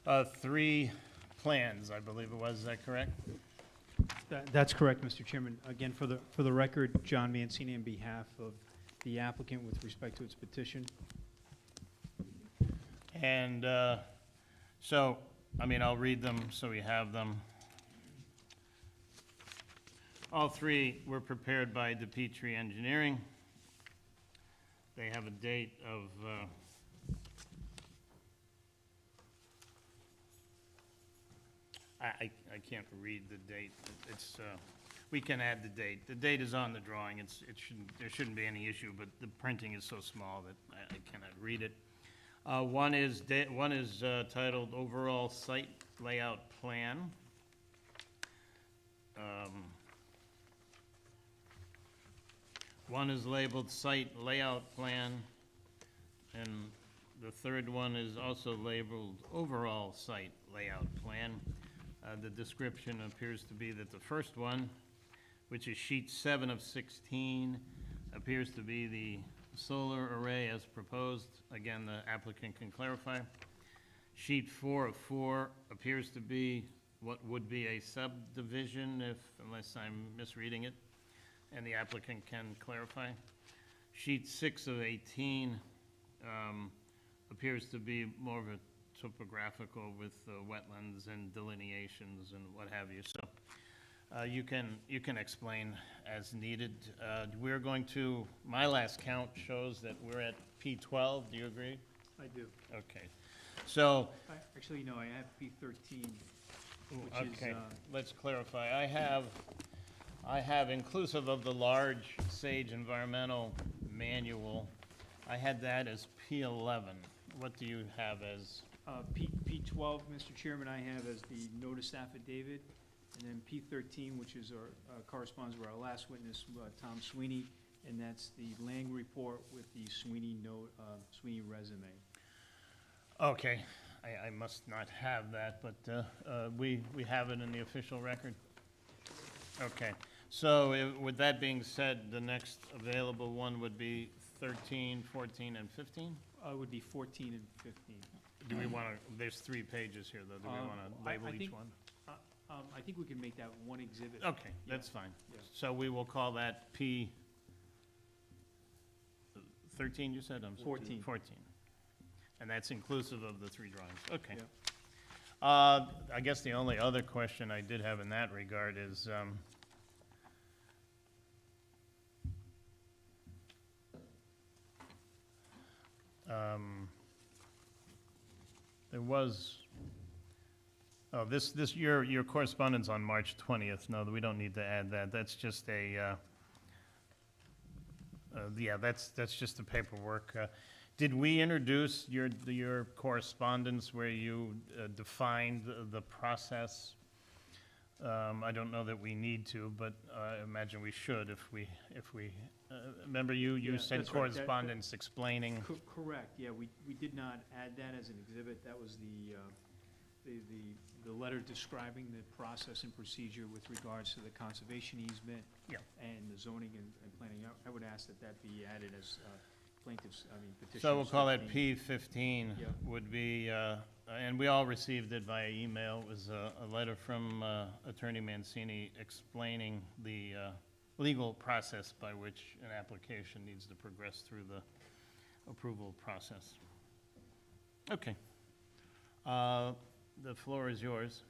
3 plans, I believe it was. Is that correct? That's correct, Mr. Chairman. Again, for the record, John Mancini on behalf of the applicant with respect to its petition. And so, I mean, I'll read them so we have them. All 3 were prepared by DePietri Engineering. They have a date of I can't read the date. It's we can add the date. The date is on the drawing. There shouldn't be any issue, but the printing is so small that I cannot read it. One is titled Overall Site Layout Plan. One is labeled Site Layout Plan, and the third one is also labeled Overall Site Layout Plan. The description appears to be that the first one, which is sheet 7 of 16, appears to be the solar array as proposed. Again, the applicant can clarify. Sheet 4 of 4 appears to be what would be a subdivision, unless I'm misreading it, and the applicant can clarify. Sheet 6 of 18 appears to be more of a topographical with wetlands and delineations and what have you. So you can explain as needed. We're going to, my last count shows that we're at P12. Do you agree? I do. Okay. So. Actually, no, I have P13, which okay. is. Let's clarify. I have inclusive of the large Sage environmental manual. I had that as P11. What do you have as? P12, Mr. Chairman, I have as the notice affidavit, and then P13, which is corresponds with our last witness, Tom Sweeney, and that's the Lang report with the Sweeney note, Sweeney resume. Okay, I must not have that, but we have it in the official record. Okay, so with that being said, the next available one would be 13, 14, and 15? It would be 14 and 15. Do we want to, there's 3 pages here, though. Do we want to label each one? I think we can make that one exhibit. Okay, that's fine. Yeah. So we will call that P13, you said? 14. 14. And that's inclusive of the 3 drawings. Okay. Yeah. I guess the only other question I did have in that regard is, there was, your correspondence on March 20th. No, we don't need to add that. That's just a, yeah, that's just the paperwork. Did we introduce your correspondence where you defined the process? I don't know that we need to, but I imagine we should if we remember you sent correspondence explaining. Correct, yeah, we did not add that as an exhibit. That was the letter describing the process and procedure with regards to the conservation easement. Yeah. And the zoning and planning. I would ask that be added as plaintiffs, petitioners. So we'll call that P15. Yeah. Would be, and we all received it via email. It was a letter from Attorney Mancini explaining the legal process by which an application needs to progress through the approval process. Okay. The floor is yours.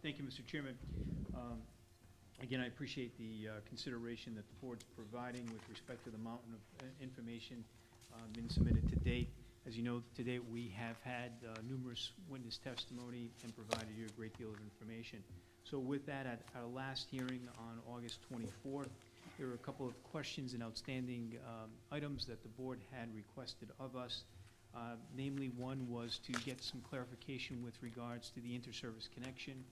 Thank you, Mr. Chairman. Again, I appreciate the consideration that the board's providing with respect to the mountain of information been submitted to date. As you know, to date we have had numerous witness testimony and provided you a great deal of information. So with that, at our last hearing on August 24th, there were a couple of questions and outstanding items that the board had requested of us. Namely, one was to get some clarification with regards to the inter-service connection,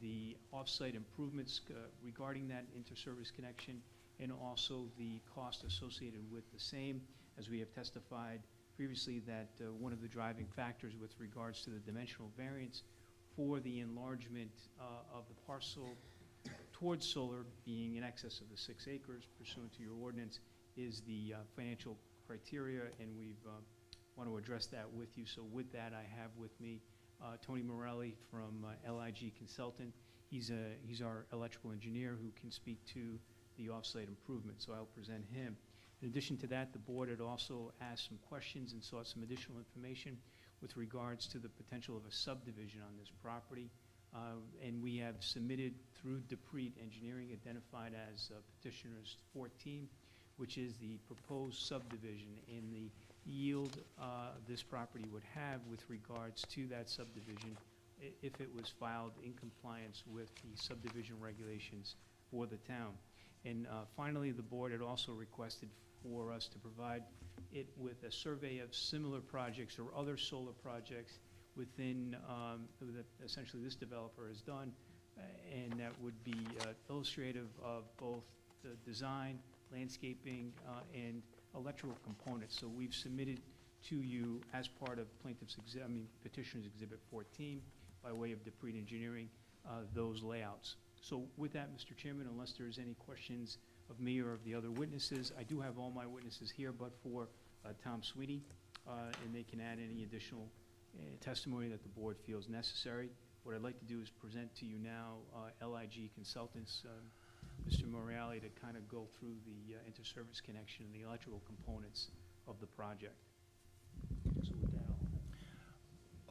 the off-site improvements regarding that inter-service connection, and also the cost associated with the same, as we have testified previously that one of the driving factors with regards to the dimensional variance for the enlargement of the parcel towards solar being in excess of the 6 acres pursuant to your ordinance is the financial criteria, and we've want to address that with you. So with that, I have with me Tony Morelli from LIG Consultant. He's our electrical engineer who can speak to the off-site improvement, so I'll present him. In addition to that, the board had also asked some questions and sought some additional information with regards to the potential of a subdivision on this property. And we have submitted through Deprete Engineering, identified as petitioner's 14, which is the proposed subdivision and the yield this property would have with regards to that subdivision if it was filed in compliance with the subdivision regulations for the town. And finally, the board had also requested for us to provide it with a survey of similar projects or other solar projects within, that essentially this developer has done, and that would be illustrative of both the design, landscaping, and electrical components. So we've submitted to you as part of petitioner's exhibit 14 by way of Deprete Engineering, those layouts. So with that, Mr. Chairman, unless there's any questions of me or of the other witnesses, I do have all my witnesses here, but for Tom Sweeney, and they can add any additional testimony that the board feels necessary. What I'd like to do is present to you now LIG Consultants, Mr. Morelli, to kind of go through the inter-service connection and the electrical components of the project. So with that,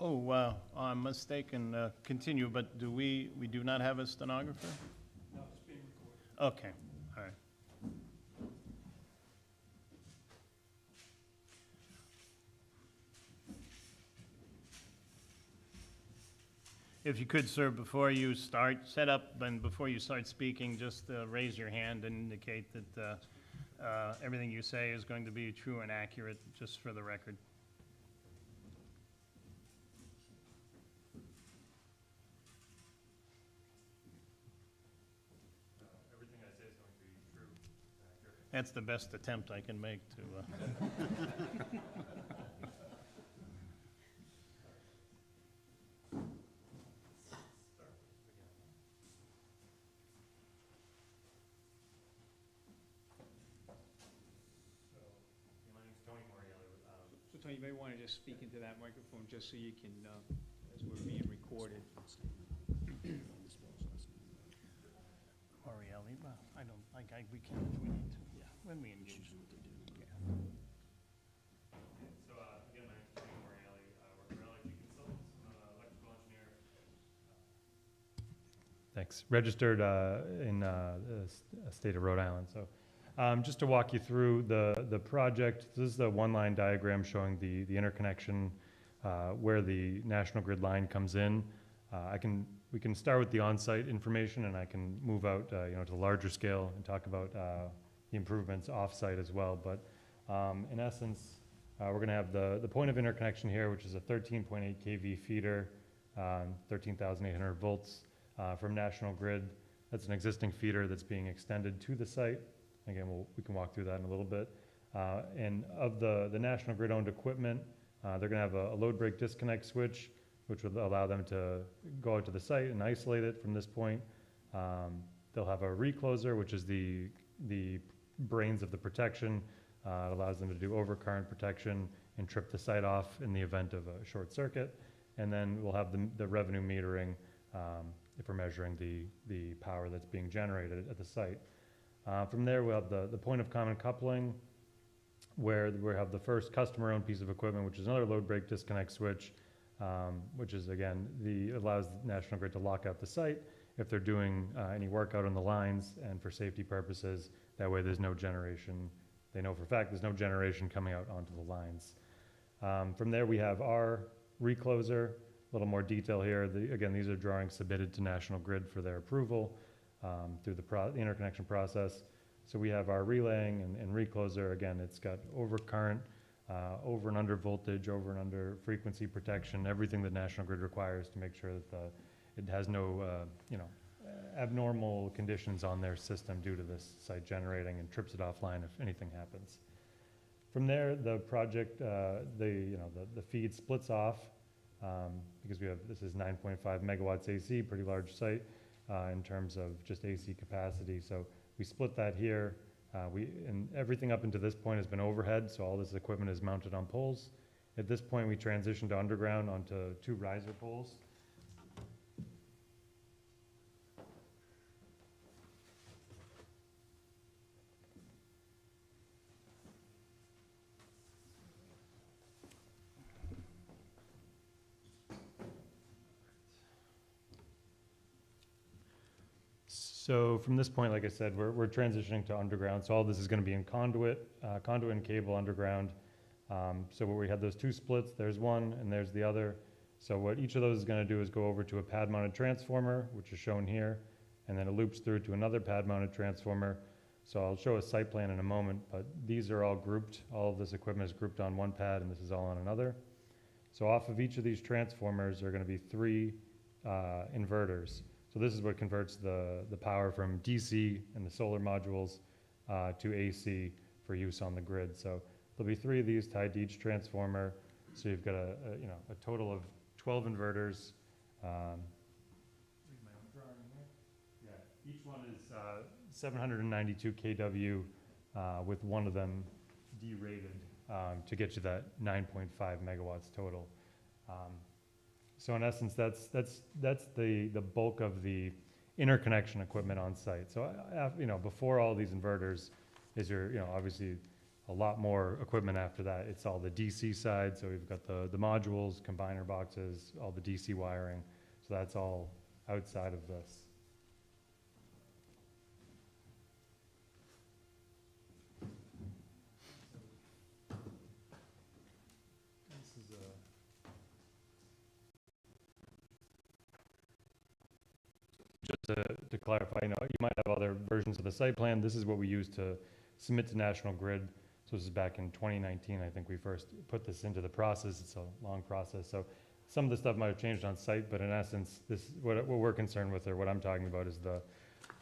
Oh, wow, I'm mistaken, continue, but we do not have a stenographer? no, it's being recorded. Okay, all right. If you could, sir, before you start, set up, and before you start speaking, just raise your hand and indicate that everything you say is going to be true and accurate, just for the record. Everything I say is going to be true and accurate. That's the best attempt I can make to... My name's Tony Morelli. So Tony, you may want to just speak into that microphone just so you can, as we're being recorded. Orielli, well, I don't, we can if we need to, yeah, when we engage. So again, my name's Tony Morelli. We're LIG Consultants. I'm an electrical engineer. Thanks. Registered in the state of Rhode Island. So just to walk you through the project, this is the one-line diagram showing the interconnection where the national grid line comes in. We can start with the on-site information, and I can move out to larger scale and talk about the improvements off-site as well. But in essence, we're going to have the point of interconnection here, which is a 13.8 kV feeder, 13,800 volts from National Grid. That's an existing feeder that's being extended to the site. Again, we can walk through that in a little bit. And of the National Grid owned equipment, they're going to have a load break disconnect switch, which would allow them to go out to the site and isolate it from this point. They'll have a recloser, which is the brains of the protection. It allows them to do overcurrent protection and trip the site off in the event of a short circuit. And then we'll have the revenue metering if we're measuring the power that's being generated at the site. From there, we'll have the point of common coupling, where we have the first customer-owned piece of equipment, which is another load break disconnect switch, which is, again, allows National Grid to lock out the site if they're doing any work out on the lines, and for safety purposes, that way there's no generation. They know for a fact there's no generation coming out onto the lines. From there, we have our recloser. A little more detail here. Again, these are drawings submitted to National Grid for their approval through the interconnection process. So we have our relaying and recloser. Again, it's got overcurrent, over and under voltage, over and under frequency protection, everything that National Grid requires to make sure that it has no abnormal conditions on their system due to this site generating, and trips it offline if anything happens. From there, the project, the feed splits off because this is 9.5 megawatts AC, pretty large site in terms of just AC capacity. So we split that here. And everything up until this point has been overhead, so all this equipment is mounted on poles. At this point, we transitioned to underground onto 2 riser poles. So from this point, like I said, we're transitioning to underground. So all this is going to be in conduit and cable underground. So where we had those 2 splits, there's one and there's the other. So what each of those is going to do is go over to a pad-mounted transformer, which is shown here, and then it loops through to another pad-mounted transformer. So I'll show a site plan in a moment, but these are all grouped. All of this equipment is grouped on one pad, and this is all on another. So off of each of these transformers are going to be 3 inverters. So this is what converts the power from DC and the solar modules to AC for use on the grid. So there'll be 3 of these tied to each transformer. So you've got a total of 12 inverters. Each one is 792 kW with one of them derated to get you that 9.5 megawatts total. So in essence, that's the bulk of the interconnection equipment on site. So before all these inverters is obviously a lot more equipment after that. It's all the DC side. So we've got the modules, combiner boxes, all the DC wiring. So that's all outside of this. Just to clarify, you might have other versions of the site plan. This is what we use to submit to National Grid. So this is back in 2019. I think we first put this into the process. It's a long process. So some of the stuff might have changed on site, but in essence, this what we're concerned with, or what I'm talking about, is the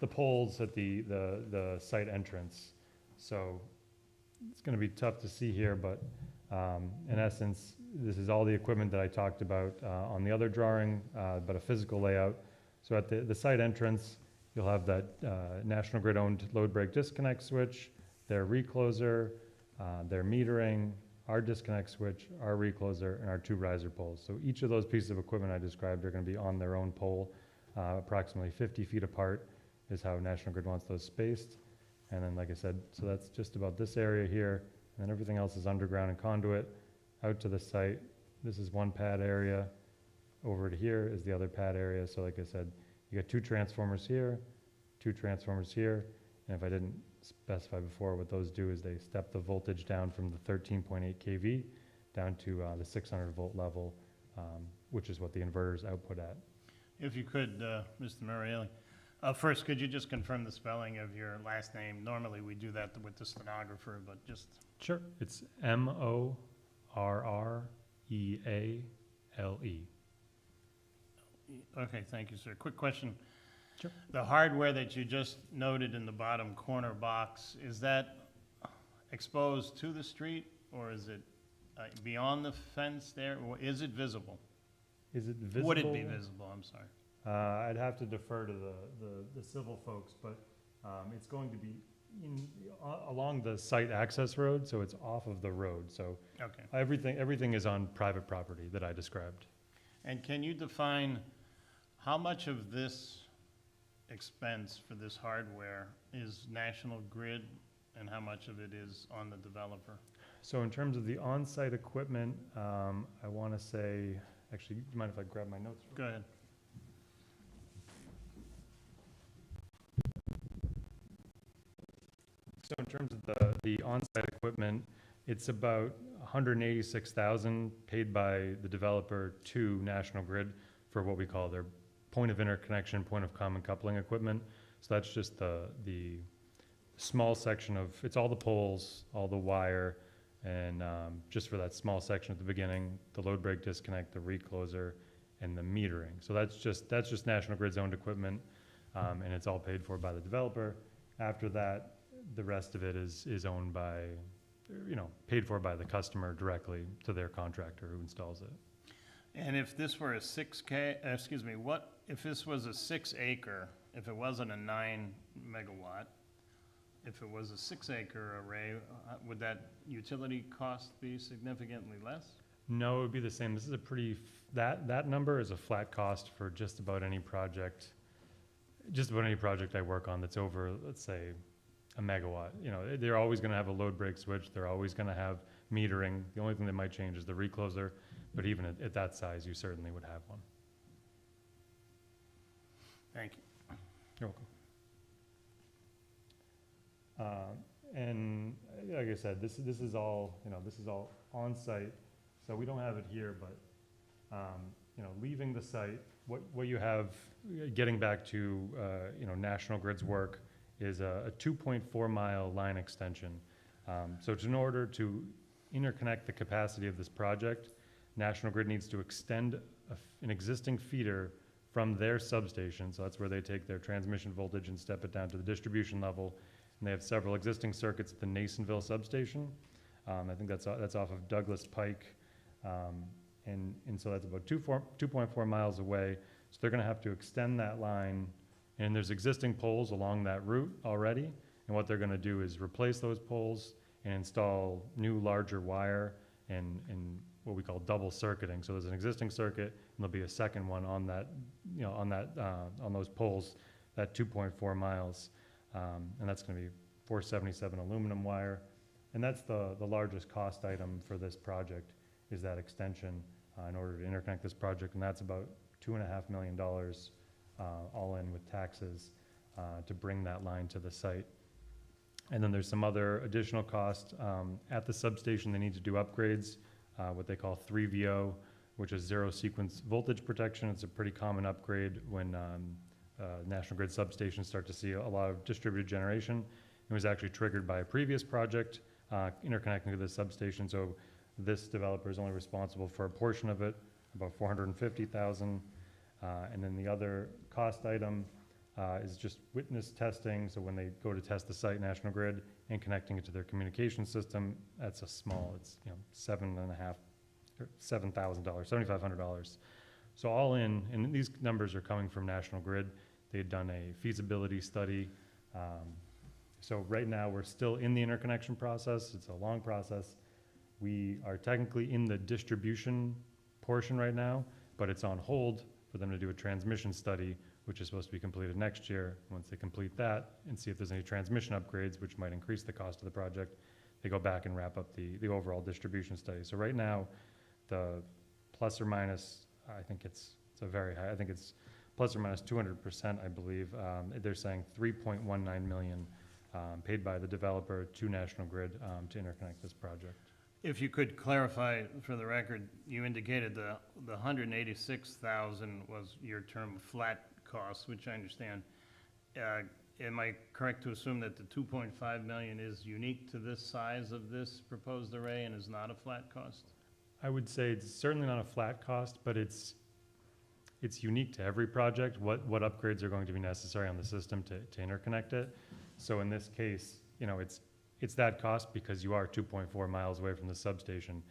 poles at the site entrance. So it's going to be tough to see here, but in essence, this is all the equipment that I talked about on the other drawing, but a physical layout. So at the site entrance, you'll have that National Grid-owned load break disconnect switch, their recloser, their metering, our disconnect switch, our recloser, and our 2 riser poles. So each of those pieces of equipment I described are going to be on their own pole, approximately 50 feet apart is how National Grid wants those spaced. And then, like I said, so that's just about this area here, and then everything else is underground and conduit out to the site. This is one pad area. Over to here is the other pad area. So like I said, you got 2 transformers here, 2 transformers here. And if I didn't specify before, what those do is they step the voltage down from the 13.8 kV down to the 600 volt level, which is what the inverters output at. If you could, Mr. Marielli, first, could you just confirm the spelling of your last name? Normally we do that with the stenographer, but just... Sure. It's Morrreale. Okay, thank you, sir. Quick question. Sure. The hardware that you just noted in the bottom corner box, is that exposed to the street, or is it beyond the fence there, or is it visible? Is it visible? Would it be visible? I'm sorry. I'd have to defer to the civil folks, but it's going to be along the site access road, so it's off of the road. So Okay. everything is on private property that I described. And can you define how much of this expense for this hardware is National Grid and how much of it is on the developer? So in terms of the on-site equipment, I want to say, actually, do you mind if I grab my notes? Go ahead. So in terms of the on-site equipment, it's about $186,000 paid by the developer to National Grid for what we call their point of interconnection, point of common coupling equipment. So that's just the small section of, it's all the poles, all the wire, and just for that small section at the beginning, the load break disconnect, the recloser, and the metering. So that's just National Grid's owned equipment, and it's all paid for by the developer. After that, the rest of it is owned by, paid for by the customer directly to their contractor who installs it. And if this were a what if this was a 6 acre, if it wasn't a 9 megawatt, if it was a 6 acre array, would that utility cost be significantly less? No, it would be the same. This is a pretty, that number is a flat cost for just about any project. Just about any project I work on that's over, let's say, a megawatt. You know, they're always gonna have a load break switch. They're always gonna have metering. The only thing that might change is the recloser, but even at that size, you certainly would have one. Thank you. You're welcome. And like I said, this is all, you know, this is all on-site, so we don't have it here, but, you know, leaving the site, what you have, getting back to, you know, National Grid's work, is a 2.4 mile line extension. So in order to interconnect the capacity of this project, National Grid needs to extend an existing feeder from their substation, so that's where they take their transmission voltage and step it down to the distribution level. And they have several existing circuits at the Nasonville substation. I think that's off of Douglas Pike. And so that's about 2.4 miles away. So they're gonna have to extend that line, and there's existing poles along that route already. And what they're gonna do is replace those poles and install new larger wire and what we call double circuiting. So there's an existing circuit, and there'll be a second one on that, you know, on those poles, that 2.4 miles. And that's gonna be 477 aluminum wire. And that's the largest cost item for this project, is that extension in order to interconnect this project. And that's about $2.5 million all in with taxes to bring that line to the site. And then there's some other additional cost. At the substation, they need to do upgrades, what they call 3VO, which is zero sequence voltage protection. It's a pretty common upgrade when National Grid substations start to see a lot of distributed generation. It was actually triggered by a previous project interconnecting to the substation. So this developer is only responsible for a portion of it, about $450,000. And then the other cost item is just witness testing. So when they go to test the site, National Grid, and connecting it to their communication system, that's a small, it's, you know, $7,500. So all in, and these numbers are coming from National Grid. They had done a feasibility study. So right now we're still in the interconnection process. It's a long process. We are technically in the distribution portion right now, but it's on hold for them to do a transmission study, which is supposed to be completed next year. Once they complete that and see if there's any transmission upgrades, which might increase the cost of the project, they go back and wrap up the overall distribution study. So right now, the plus or minus, I think it's a very high, I think it's plus or minus 200%, I believe. They're saying $3.19 million paid by the developer to National Grid to interconnect this project. If you could clarify for the record, you indicated the 186,000 was your term flat cost, which I understand. Am I correct to assume that the 2.5 million is unique to this size of this proposed array and is not a flat cost? I would say it's certainly not a flat cost, but it's unique to every project, what upgrades are going to be necessary on the system to interconnect it. So in this case, you know, it's that cost because you are 2.4 miles away from the substation.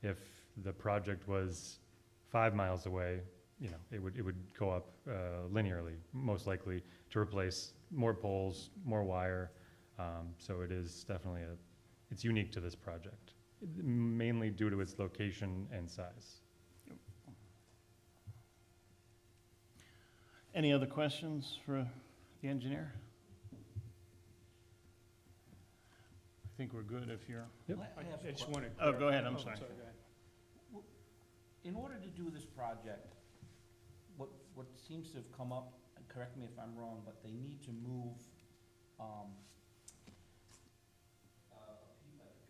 If the project was 5 miles away, you know, it would go up linearly, most likely, to replace more poles, more wire. So it is definitely it's unique to this project, mainly due to its location and size. Any other questions for the engineer? I think we're good if you're... Yep. I just wanted. Oh, go ahead, I'm sorry. Go ahead. In order to do this project, what seems to have come up, and correct me if I'm wrong, but they need to move a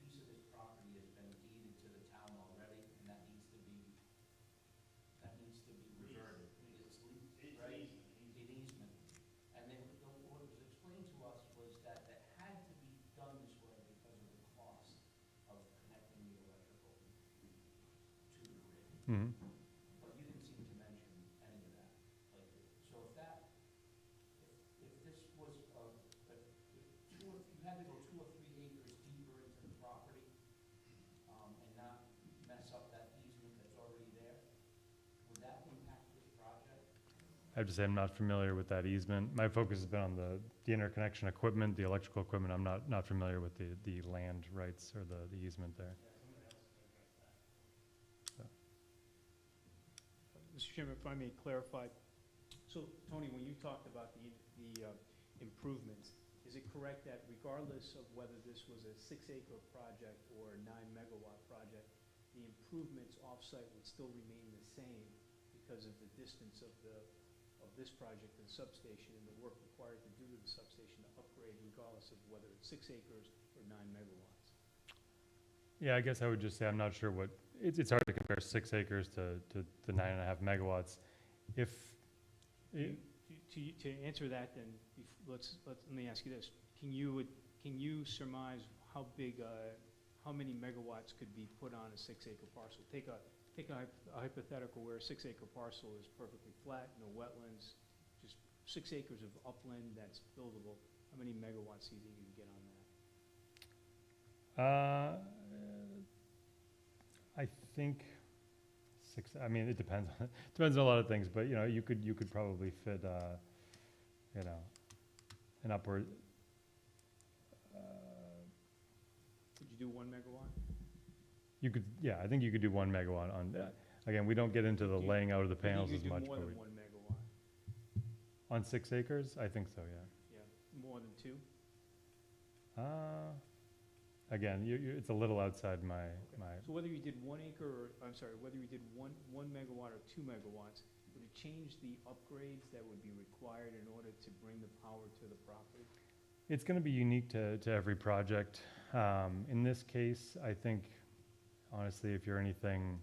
piece of this property has been deeded to the town already, and that needs to be reverted. It's right? An easement. And what was explained to us was that it had to be done this way because of the cost of connecting the electrical to the grid. Mm-hmm. But you didn't seem to mention any of that. Like, so if this was, if you had to go 2 or 3 acres deeper into the property, and not mess up that easement that's already there, would that impact this project? I have to say I'm not familiar with that easement. My focus has been on the interconnection equipment, the electrical equipment. I'm not familiar with the land rights or the easement there. So. Chairman, if I may clarify, so Tony, when you talked about the improvements, is it correct that regardless of whether this was a 6-acre project or a 9-megawatt project, the improvements off-site would still remain the same because of the distance of this project and substation and the work required to do to the substation to upgrade regardless of whether it's 6 acres or 9 megawatts? Yeah, I guess I would just say I'm not sure what, it's hard to compare 6 acres to 9.5 megawatts. If, To answer that, then, let me ask you this. Can you surmise how big, how many megawatts could be put on a 6-acre parcel? Take a hypothetical where a 6-acre parcel is perfectly flat, no wetlands, just 6 acres of upland that's buildable. How many megawatts do you think you can get on that? I think 6, I mean, it depends on, depends on a lot of things, but, you know, you could probably fit, you know, an upward, Could you do 1 megawatt? you could, yeah, I think you could do 1 megawatt on, again, we don't get into the laying out of the panels as much, You could but do more we, than 1 megawatt. on 6 acres, I think so, yeah. Yeah, more than 2? Again, it's a little outside my. So whether you did 1 acre, or, I'm sorry, whether you did one megawatt or 2 megawatts, would it change the upgrades that would be required in order to bring the power to the property? It's going to be unique to every project. In this case, I think, honestly, if you're anything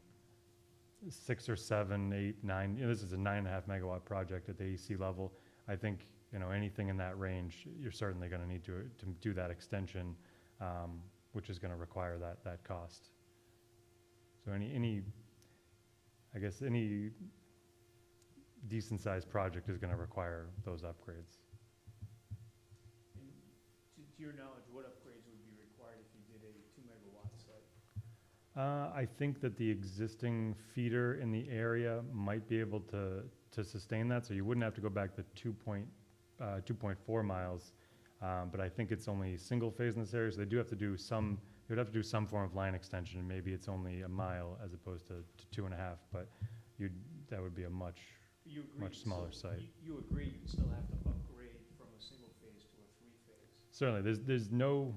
6 or 7, 8, 9, you know, this is a 9.5 megawatt project at the AC level. I think, you know, anything in that range, you're certainly going to need to do that extension, which is going to require that cost. So any decent sized project is going to require those upgrades. And to your knowledge, what upgrades would be required if you did a 2 megawatt site? I think that the existing feeder in the area might be able to sustain that, so you wouldn't have to go back to 2.4 miles. But I think it's only single phase in this area, so they do have to do some, they would have to do some form of line extension, and maybe it's only a mile as opposed to 2.5, but that would be a much smaller site. You agree you'd still have to upgrade from a single phase to a 3-phase? Certainly, there's no,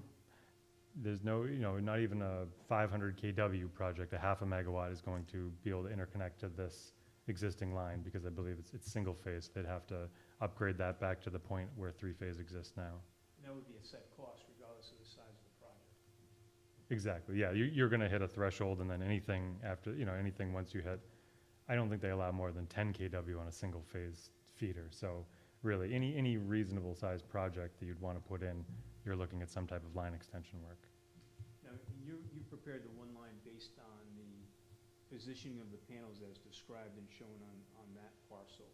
you know, not even a 500 kW project, a half a megawatt is going to be able to interconnect to this existing line, because I believe it's single phase. They'd have to upgrade that back to the point where 3-phase exists now. And that would be a set cost regardless of the size of the project. Exactly, yeah, you're gonna hit a threshold, and then anything after, you know, anything once you hit, I don't think they allow more than 10 kW on a single phase feeder, so really, any reasonable sized project that you'd wanna put in, you're looking at some type of line extension work. Now, you prepared the one line based on the positioning of the panels as described and shown on that parcel,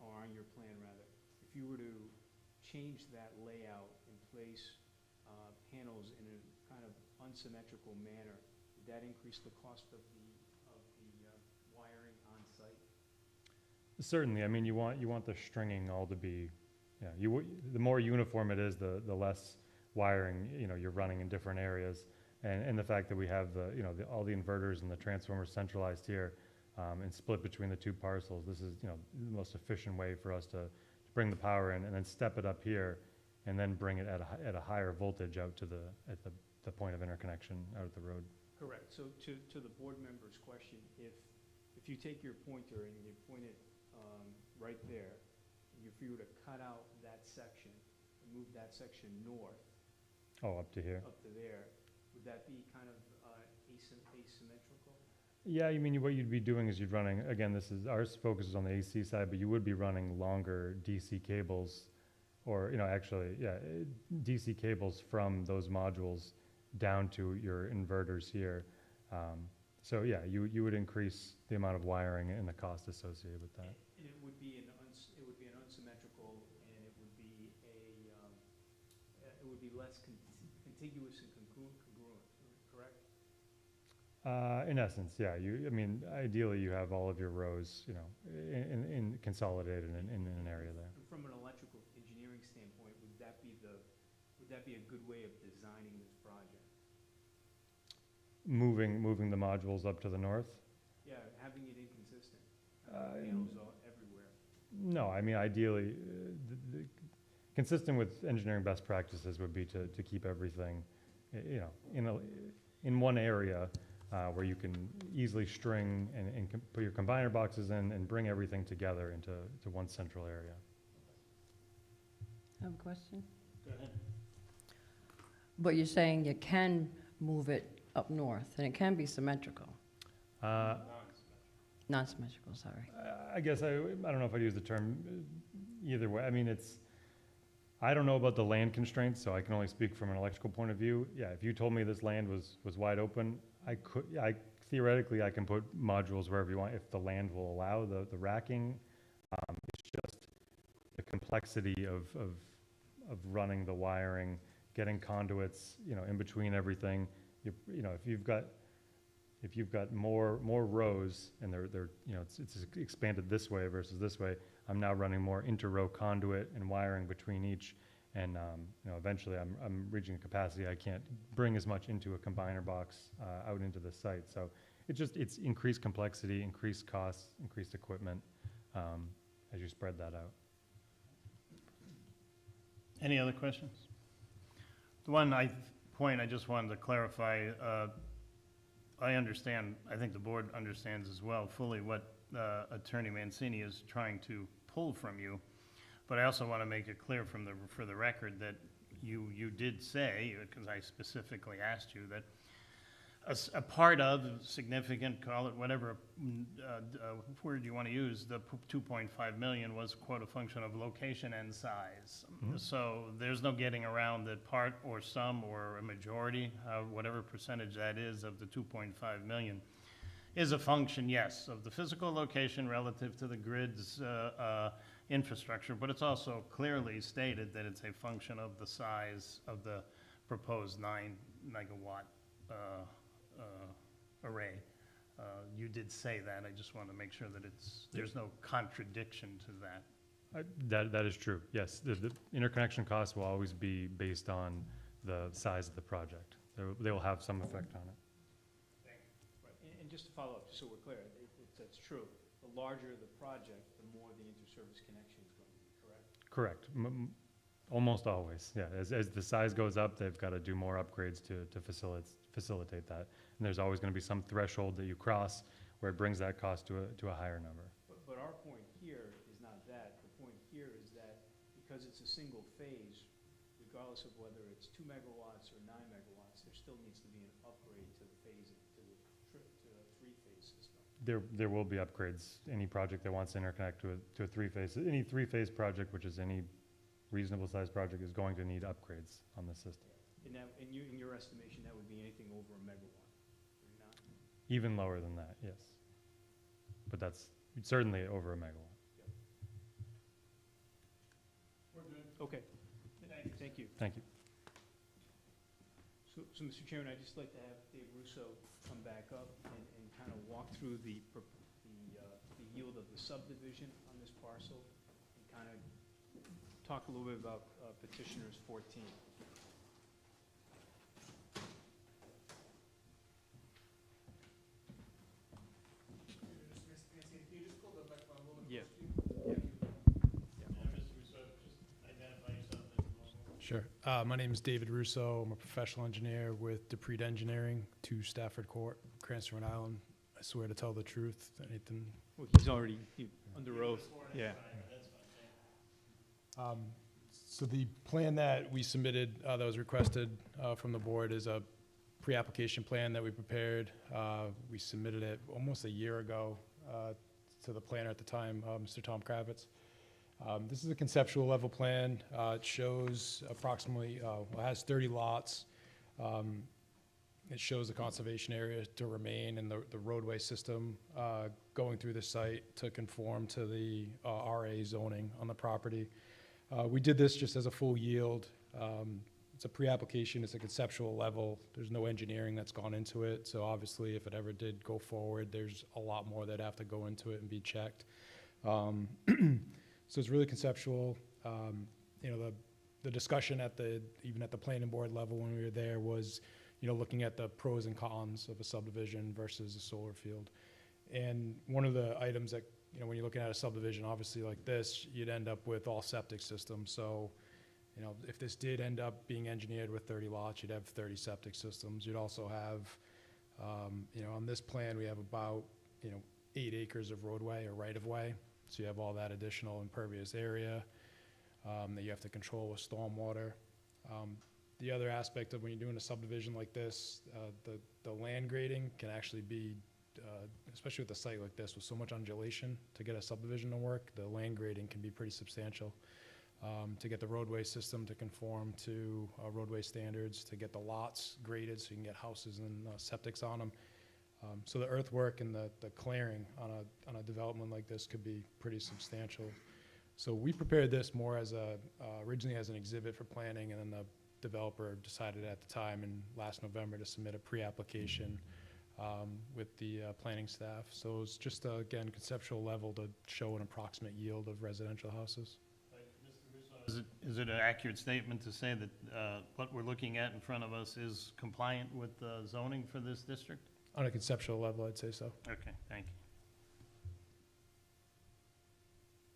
or on your plan rather. If you were to change that layout and place panels in a kind of unsymmetrical manner, would that increase the cost of the wiring on site? Certainly, I mean, you want the stringing all to be, yeah, the more uniform it is, the less wiring, you know, you're running in different areas. And the fact that we have all the inverters and the transformers centralized here, and split between the 2 parcels, this is, you know, the most efficient way for us to bring the power in and then step it up here and then bring it at a higher voltage out to the point of interconnection out at the road. Correct. So to the board member's question, if you take your pointer and you point it right there, and if you were to cut out that section and move that section north. Oh, up to here? Up to there, would that be kind of asymmetrical? Yeah, you mean what you'd be doing is you'd running, again, our focus is on the AC side, but you would be running longer DC cables, or, you know, actually, yeah, DC cables from those modules down to your inverters here. So yeah, you would increase the amount of wiring and the cost associated with that. And it would be an unsymmetrical, and it would be less contiguous and congruent, correct? In essence, yeah. I mean, ideally, you have all of your rows, you know, in consolidated in an area there. And from an electrical engineering standpoint, would that be a good way of designing this project? Moving the modules up to the north? Yeah, having it inconsistent. panels all everywhere. No, I mean, ideally, consistent with engineering best practices would be to keep everything, in one area where you can easily string and put your combiner boxes in and bring everything together into one central area. I have a question. Go ahead. But you're saying you can move it up north, and it can be symmetrical, non-symmetrical, sorry. I guess I don't know if I'd use the term either way. I mean, I don't know about the land constraints, so I can only speak from an electrical point of view. Yeah, if you told me this land was wide open, theoretically, I can put modules wherever you want if the land will allow the racking. It's just the complexity of running the wiring, getting conduits, in between everything. If you've got more rows and they're it's expanded this way versus this way, I'm now running more inter-row conduit and wiring between each, and eventually I'm reaching a capacity I can't bring as much into a combiner box out into the site. So it's increased complexity, increased costs, increased equipment as you spread that out. Any other questions? The one point I just wanted to clarify, I understand, I think the board understands as well fully what Attorney Mancini is trying to pull from you, but I also want to make it clear for the record that you did say, because I specifically asked you, that a part of significant, call it whatever word you want to use, the 2.5 million was, quote, a function of location and size. Mm-hmm. So there's no getting around that part or some or a majority, whatever percentage that is of the 2.5 million, is a function, yes, of the physical location relative to the grid's infrastructure, but it's also clearly stated that it's a function of the size of the proposed 9 megawatt array. You did say that. I just want to make sure that there's no contradiction to that. That is true, yes. The interconnection costs will always be based on the size of the project. They will have some effect on it. Right, and just to follow up, just so we're clear, that's true. The larger the project, the more the inter-service connection is going to be, correct? Correct. Almost always, yeah. As the size goes up, they've got to do more upgrades to facilitate that. And there's always going to be some threshold that you cross where it brings that cost to a higher number. But our point here is not that. The point here is that because it's a single phase, regardless of whether it's 2 megawatts or 9 megawatts, there still needs to be an upgrade to the phase, to a three-phase system. There will be upgrades. Any project that wants to interconnect to a three-phase, any three-phase project, which is any reasonable sized project, is going to need upgrades on the system. And in your estimation, that would be anything over a megawatt, or not? Even lower than that, yes. But that's certainly over a megawatt. We're good. Okay, thank you. Thank you. So, Mr. Chairman, I'd just like to have Dave Russo come back up and kind of walk through the yield of the subdivision on this parcel, and kind of talk a little bit about petitioners 14. Yeah. Sure. My name is David Russo. I'm a professional engineer with DePreet Engineering, 2 Stafford Court, Cranston, Rhode Island. I swear to tell the truth. Anything. Well, he's already under oath. Yeah. So the plan that we submitted, that was requested from the board, is a pre-application plan that we prepared. We submitted it almost a year ago to the planner at the time, Mr. Tom Kravitz. This is a conceptual level plan. It shows approximately, it has 30 lots. It shows the conservation area to remain and the roadway system going through the site to conform to the RA zoning on the property. We did this just as a full yield. It's a pre-application, it's a conceptual level. There's no engineering that's gone into it. So obviously if it ever did go forward, there's a lot more that'd have to go into it and be checked. So it's really conceptual. The discussion even at the planning board level when we were there was, looking at the pros and cons of a subdivision versus a solar field. And one of the items that when you're looking at a subdivision, obviously like this, you'd end up with all septic systems. So, if this did end up being engineered with 30 lots, you'd have 30 septic systems. You'd also have, on this plan, we have about, 8 acres of roadway or right-of-way. So you have all that additional impervious area that you have to control with stormwater. The other aspect of when you're doing a subdivision like this, the land grading can actually be, especially with a site like this with so much undulation, to get a subdivision to work, the land grading can be pretty substantial. To get the roadway system to conform to roadway standards, to get the lots graded so you can get houses and septics on them. So the earthwork and the clearing on a development like this could be pretty substantial. So we prepared this more as originally as an exhibit for planning, and then the developer decided at the time in last November to submit a pre-application with the planning staff. So it's just, again, conceptual level to show an approximate yield of residential houses. Is it an accurate statement to say that what we're looking at in front of us is compliant with the zoning for this district? On a conceptual level, I'd say so. Okay, thank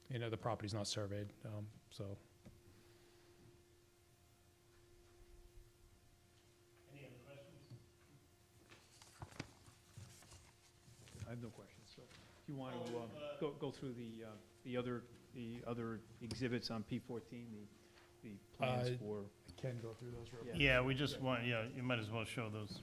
you. The property's not surveyed, so. Any other questions? I have no questions, so if you want to go through the other exhibits on P14, the plans for. I can go through those real quick. Yeah, we just want, you might as well show those.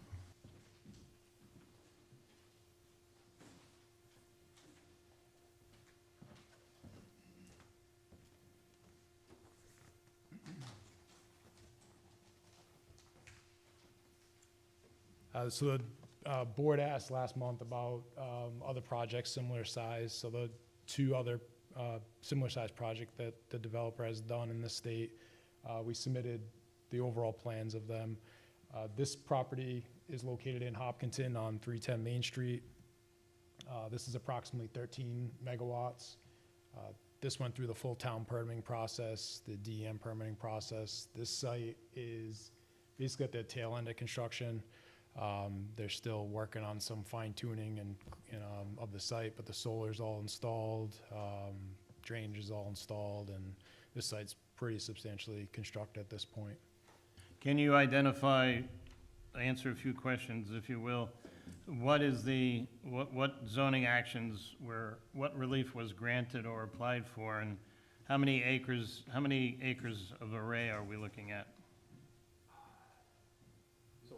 So the board asked last month about other projects similar size. So the two other similar size project that the developer has done in this state, we submitted the overall plans of them. This property is located in Hopkinton on 310 Main Street. This is approximately 13 megawatts. This went through the full town permitting process, the DEM permitting process. This site is basically at the tail end of construction. They're still working on some fine tuning and of the site, but the solar's all installed, drainage is all installed, and this site's pretty substantially constructed at this point. Can you answer a few questions, if you will? What zoning actions what relief was granted or applied for, and how many acres of array are we looking at? So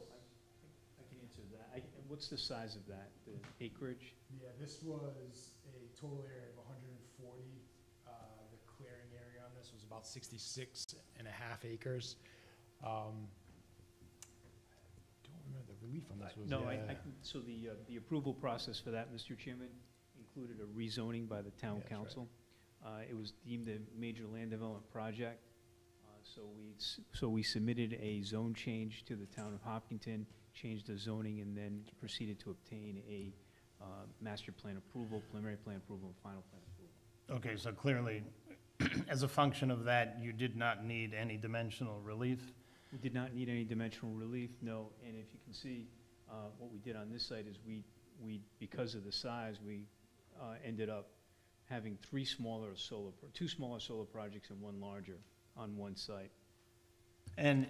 I can answer that. What's the size of that, the acreage? Yeah, this was a total area of 140. The clearing area on this was about 66 and a half acres. I don't remember the relief on this was. No, yeah. so the approval process for that, Mr. Chairman, included a rezoning by the town Yeah, that's right. council. It was deemed a major land development project. So we submitted a zone change to the town of Hopkinton, changed the zoning, and then proceeded to obtain a master plan approval, preliminary plan approval, and final plan approval. Okay, so clearly, as a function of that, you did not need any dimensional relief? We did not need any dimensional relief, no, and if you can see, what we did on this site is we because of the size, we ended up having two smaller solar projects and one larger on one site. And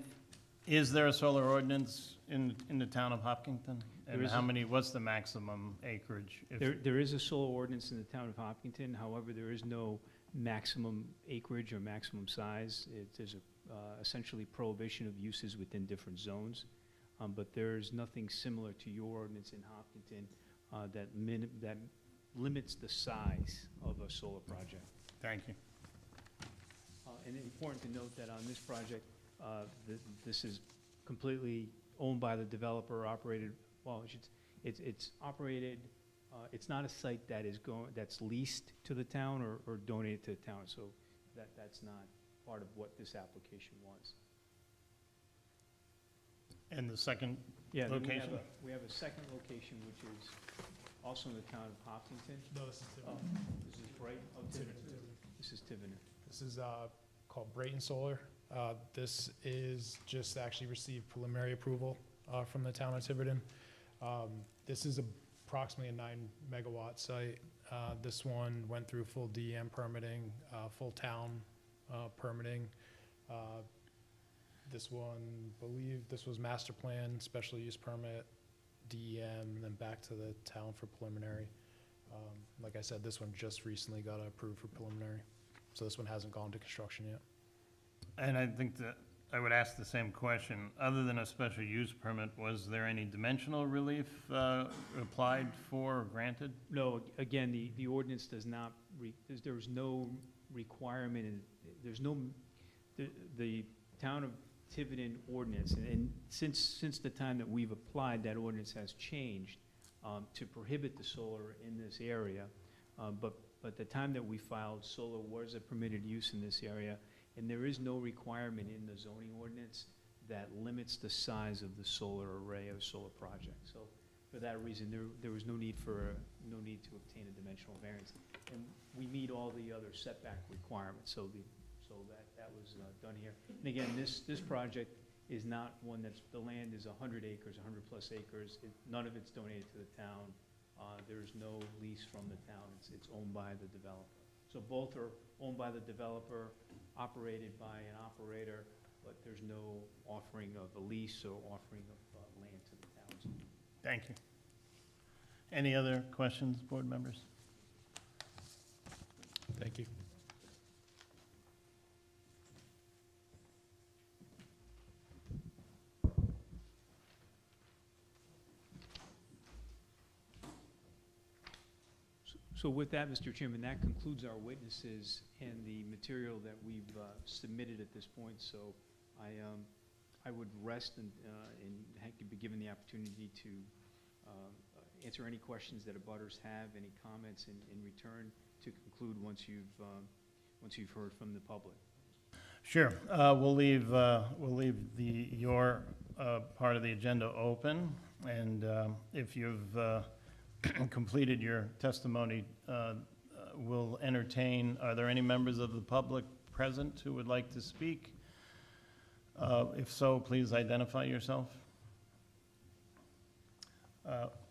is there a solar ordinance in the town of Hopkinton? There And is how many, what's the maximum acreage? There is a solar ordinance in the town of Hopkinton, however, there is no maximum acreage or maximum size. There's essentially prohibition of uses within different zones, but there's nothing similar to your ordinance in Hopkinton that limits the size of a solar project. Thank you. And important to note that on this project, this is completely owned by the developer, operated, it's operated, it's not a site that's leased to the town or donated to the town, so that's not part of what this application was. And the second Yeah, then location? we have a second location, which is also in the town of Hopkinton. No, this is Oh, Tiverton. this is Tiverton. This is Tiverton. This is called Brayton Solar. This is just actually received preliminary approval from the town of Tiverton. This is approximately a 9 megawatt site. This one went through full DEM permitting, full town permitting. This one, believe this was master plan, special use permit, DEM, then back to the town for preliminary. Like I said, this one just recently got approved for preliminary, so this one hasn't gone to construction yet. And I think that I would ask the same question. Other than a special use permit, was there any dimensional relief applied for or granted? No, again, the ordinance does not, there's no requirement, there's no, the town of Tiverton ordinance, and since the time that we've applied, that ordinance has changed to prohibit the solar in this area. But the time that we filed, solar was a permitted use in this area, and there is no requirement in the zoning ordinance that limits the size of the solar array or solar project. So for that reason, there was no need to obtain a dimensional variance. And we meet all the other setback requirements, so that was done here. And again, this project is not one that's, the land is 100 acres, 100+ acres. None of it's donated to the town. There's no lease from the town. It's owned by the developer. So both are owned by the developer, operated by an operator, but there's no offering of a lease or offering of land to the towns. Thank you. Any other questions, board members? Thank you. So with that, Mr. Chairman, that concludes our witnesses and the material that we've submitted at this point. So I would rest and be given the opportunity to answer any questions that abutters have, any comments in return, to conclude once you've heard from the public. Sure. We'll leave your part of the agenda open, and if you've completed your testimony, we'll entertain. Are there any members of the public present who would like to speak? If so, please identify yourself.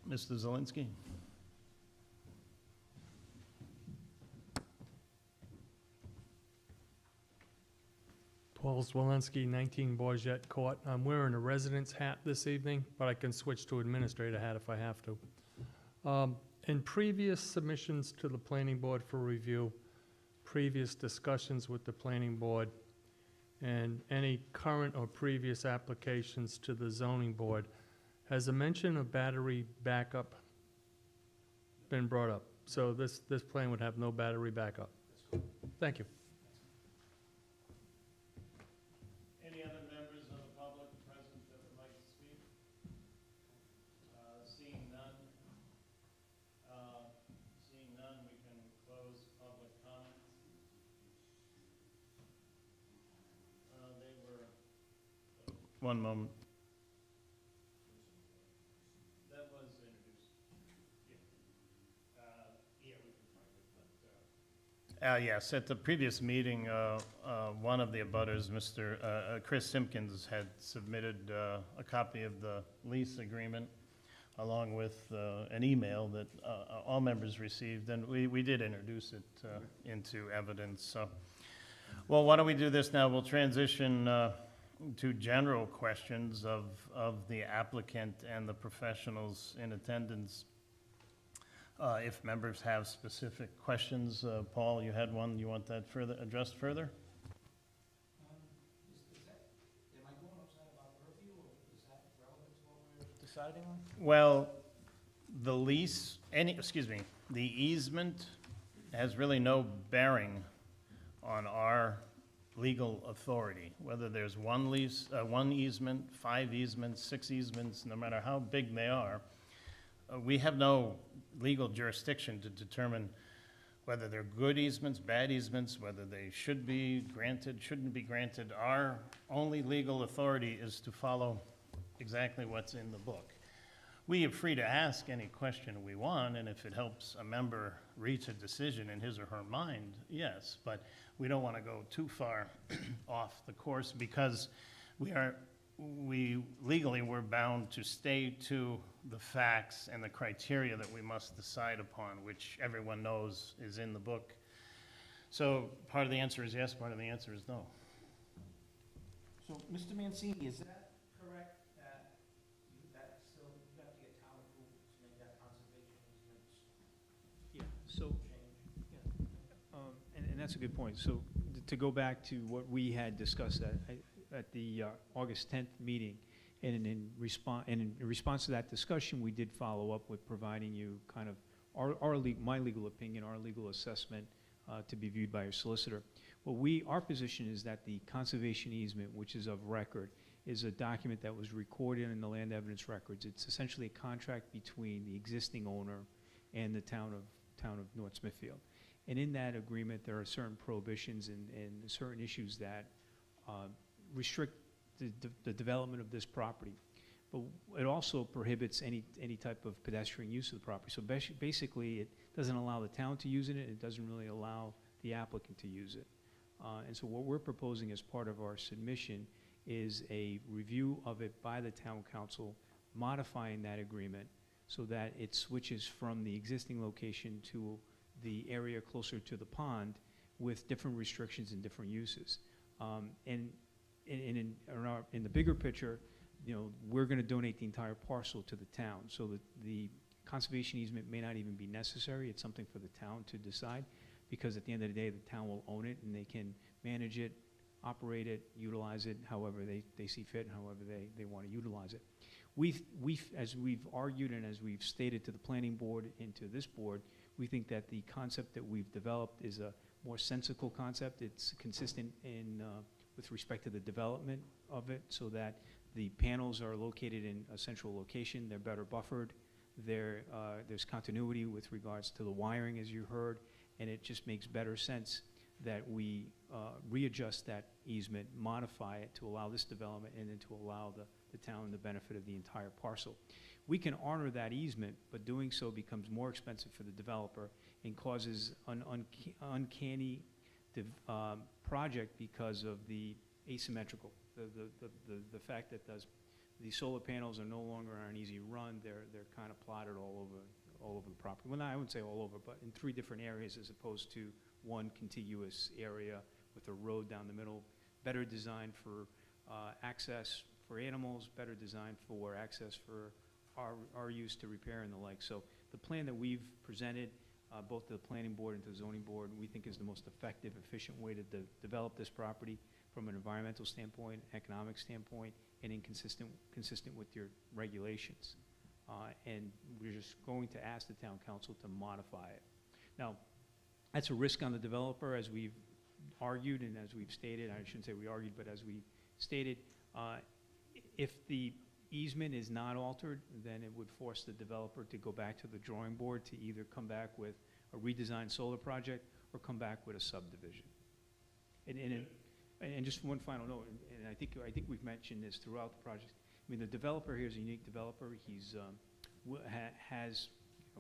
Mr. Zelinski. Paul Zwolensky, 19 Bourget Court. I'm wearing a residence hat this evening, but I can switch to administrator hat if I have to. In previous submissions to the planning board for review, previous discussions with the planning board, and any current or previous applications to the zoning board, has a mention of battery backup been brought up? So this plan would have no battery backup. Thank you. Any other members of the public present that would like to speak? Seeing none, we can close public comment. One moment. That was introduced. Yeah, we can find it. Yes, at the previous meeting, one of the abutters, Mr. Chris Simpkins, had submitted a copy of the lease agreement along with an email that all members received, and we did introduce it into evidence. So, well, why don't we do this now? We'll transition to general questions of the applicant and the professionals in attendance. If members have specific questions, Paul, you had one, you want that addressed further? Am I going outside of our purview, or is that relevant to what we're deciding on? Well, the easement has really no bearing on our legal authority, whether there's one easement, 5 easements, 6 easements, no matter how big they are. We have no legal jurisdiction to determine whether they're good easements, bad easements, whether they should be granted, shouldn't be granted. Our only legal authority is to follow exactly what's in the book. We are free to ask any question we want, and if it helps a member reach a decision in his or her mind, yes, but we don't want to go too far off the course, because we are we legally were bound to stay to the facts and the criteria that we must decide upon, which everyone knows is in the book. So part of the answer is yes, part of the answer is no. So, Mr. Mancini, is that correct, that that still, you have to get town approval to make that conservation easement Yeah, so, change? and that's a good point. So to go back to what we had discussed at the August 10th meeting, and in response to that discussion, we did follow up with providing you kind of my legal opinion, our legal assessment to be viewed by your solicitor. Well, our position is that the conservation easement, which is of record, is a document that was recorded in the land evidence records. It's essentially a contract between the existing owner and the town of North Smithfield. And in that agreement, there are certain prohibitions and certain issues that restrict the development of this property. But it also prohibits any type of pedestrian use of the property. So basically, it doesn't allow the town to use it, and it doesn't really allow the applicant to use it. And so what we're proposing as part of our submission is a review of it by the town council, modifying that agreement so that it switches from the existing location to the area closer to the pond with different restrictions and different uses. And in the bigger picture, you know, we're going to donate the entire parcel to the town, so that the conservation easement may not even be necessary. It's something for the town to decide, because at the end of the day, the town will own it, and they can manage it, operate it, utilize it however they see fit, and however they want to utilize it. As we've argued and as we've stated to the planning board and to this board, we think that the concept that we've developed is a more sensical concept. It's consistent with respect to the development of it, so that the panels are located in a central location. They're better buffered. There's continuity with regards to the wiring, as you heard, and it just makes better sense that we readjust that easement, modify it to allow this development, and then to allow the town the benefit of the entire parcel. We can honor that easement, but doing so becomes more expensive for the developer and causes an uncanny project because of the asymmetrical. The fact that the solar panels are no longer on an easy run, they're kind of plotted all over the property. Well, I wouldn't say all over, but in 3 different areas as opposed to one contiguous area with a road down the middle. Better designed for access for animals, better designed for access for our use to repair and the like. So the plan that we've presented, both to the planning board and to the zoning board, we think is the most effective, efficient way to develop this property from an environmental standpoint, economic standpoint, and consistent with your regulations. And we're just going to ask the town council to modify it. Now, that's a risk on the developer, as we've argued and as we've stated. I shouldn't say we argued, but as we stated, if the easement is not altered, then it would force the developer to go back to the drawing board to either come back with a redesigned solar project or come back with a subdivision. And just one final note, and I think we've mentioned this throughout the project. I mean, the developer here is a unique developer. He's has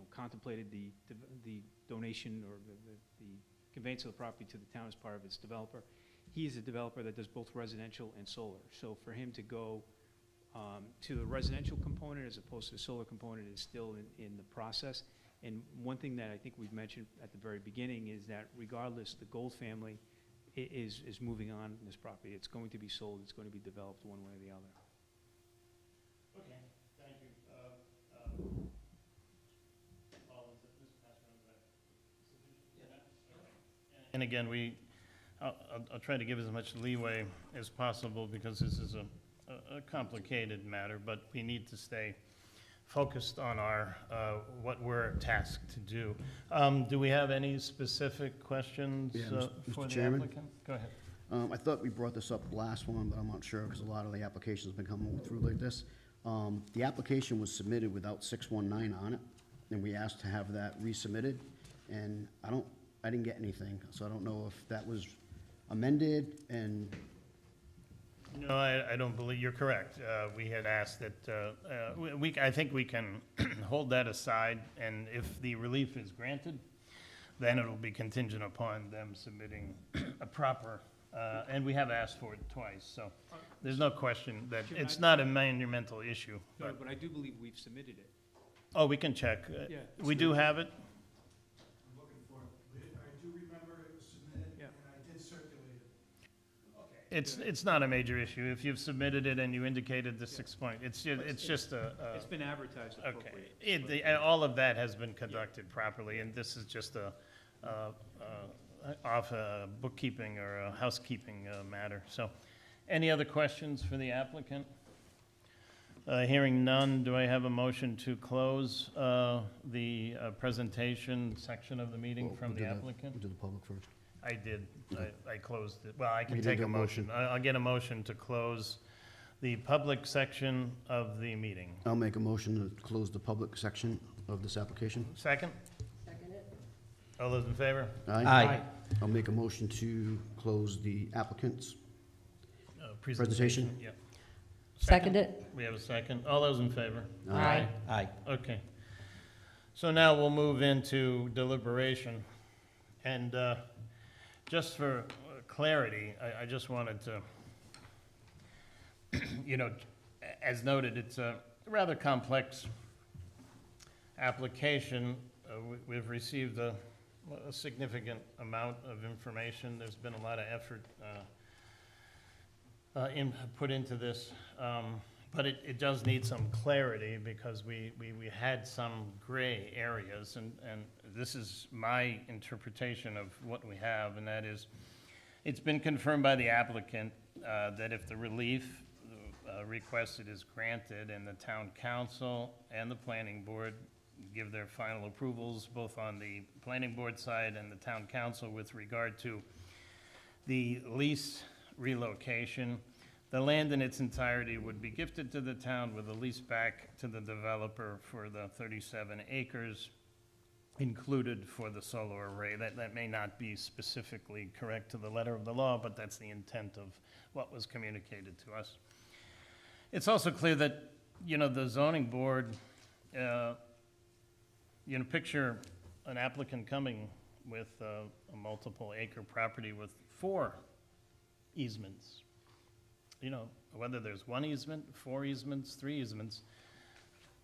contemplated the donation or the conveyance of the property to the town as part of its developer. He is a developer that does both residential and solar. So for him to go to the residential component as opposed to the solar component is still in the process. And one thing that I think we've mentioned at the very beginning is that regardless, the Gold family is moving on in this property. It's going to be sold. It's going to be developed one way or the other. Okay, thank you. Paul, is it Mr. Passman? And again, I'll try to give as much leeway as possible because this is a complicated matter, but we need to stay focused on our what we're tasked to do. Do we have any specific questions Yeah, for Mr. the Chairman? applicant? Go ahead. I thought we brought this up last one, but I'm not sure because a lot of the applications have been coming through like this. The application was submitted without 619 on it, and we asked to have that resubmitted, and I didn't get anything, so I don't know if that was amended and. No, I don't believe, you're correct. We had asked that, I think we can hold that aside, and if the relief is granted, then it'll be contingent upon them submitting a proper And we have asked for it twice, so there's no question that Chairman, it's not a monumental issue. But, But I do believe we've submitted it. oh, we can check. Yeah. We do have it? I'm looking for it. I do remember it was submitted, Yeah. and I did circulate it. It's not a major issue. If you've submitted it and you indicated the 6 point, it's just a. It's been advertised Okay, appropriately. all of that has been conducted properly, and this is just off a bookkeeping or a housekeeping matter. So, any other questions for the applicant? Hearing none, do I have a motion to close the presentation section of the meeting Well, from we'll the do that. applicant? We'll do the public first. I did, I closed it. Well, I can You did take get a a motion. motion. I'll get a motion to close the public section of the meeting. I'll make a motion to close the public section of this application. Second? Second it? All those in favor? Aye. I'll make a motion to close the applicant's. Presentation? Yep. Second it? We have a second. All those in favor? Aye. Aye. Okay. So now we'll move into deliberation. And just for clarity, I just wanted to, as noted, it's a rather complex application. We've received a significant amount of information. There's been a lot of effort put into this. But it does need some clarity because we had some gray areas, and this is my interpretation of what we have, and that is, it's been confirmed by the applicant that if the relief requested is granted and the town council and the planning board give their final approvals, both on the planning board side and the town council with regard to the lease relocation, the land in its entirety would be gifted to the town with a lease back to the developer for the 37 acres included for the solar array. That may not be specifically correct to the letter of the law, but that's the intent of what was communicated to us. It's also clear that, the zoning board, picture an applicant coming with a multiple acre property with 4 easements. Whether there's 1 easement, 4 easements, 3 easements,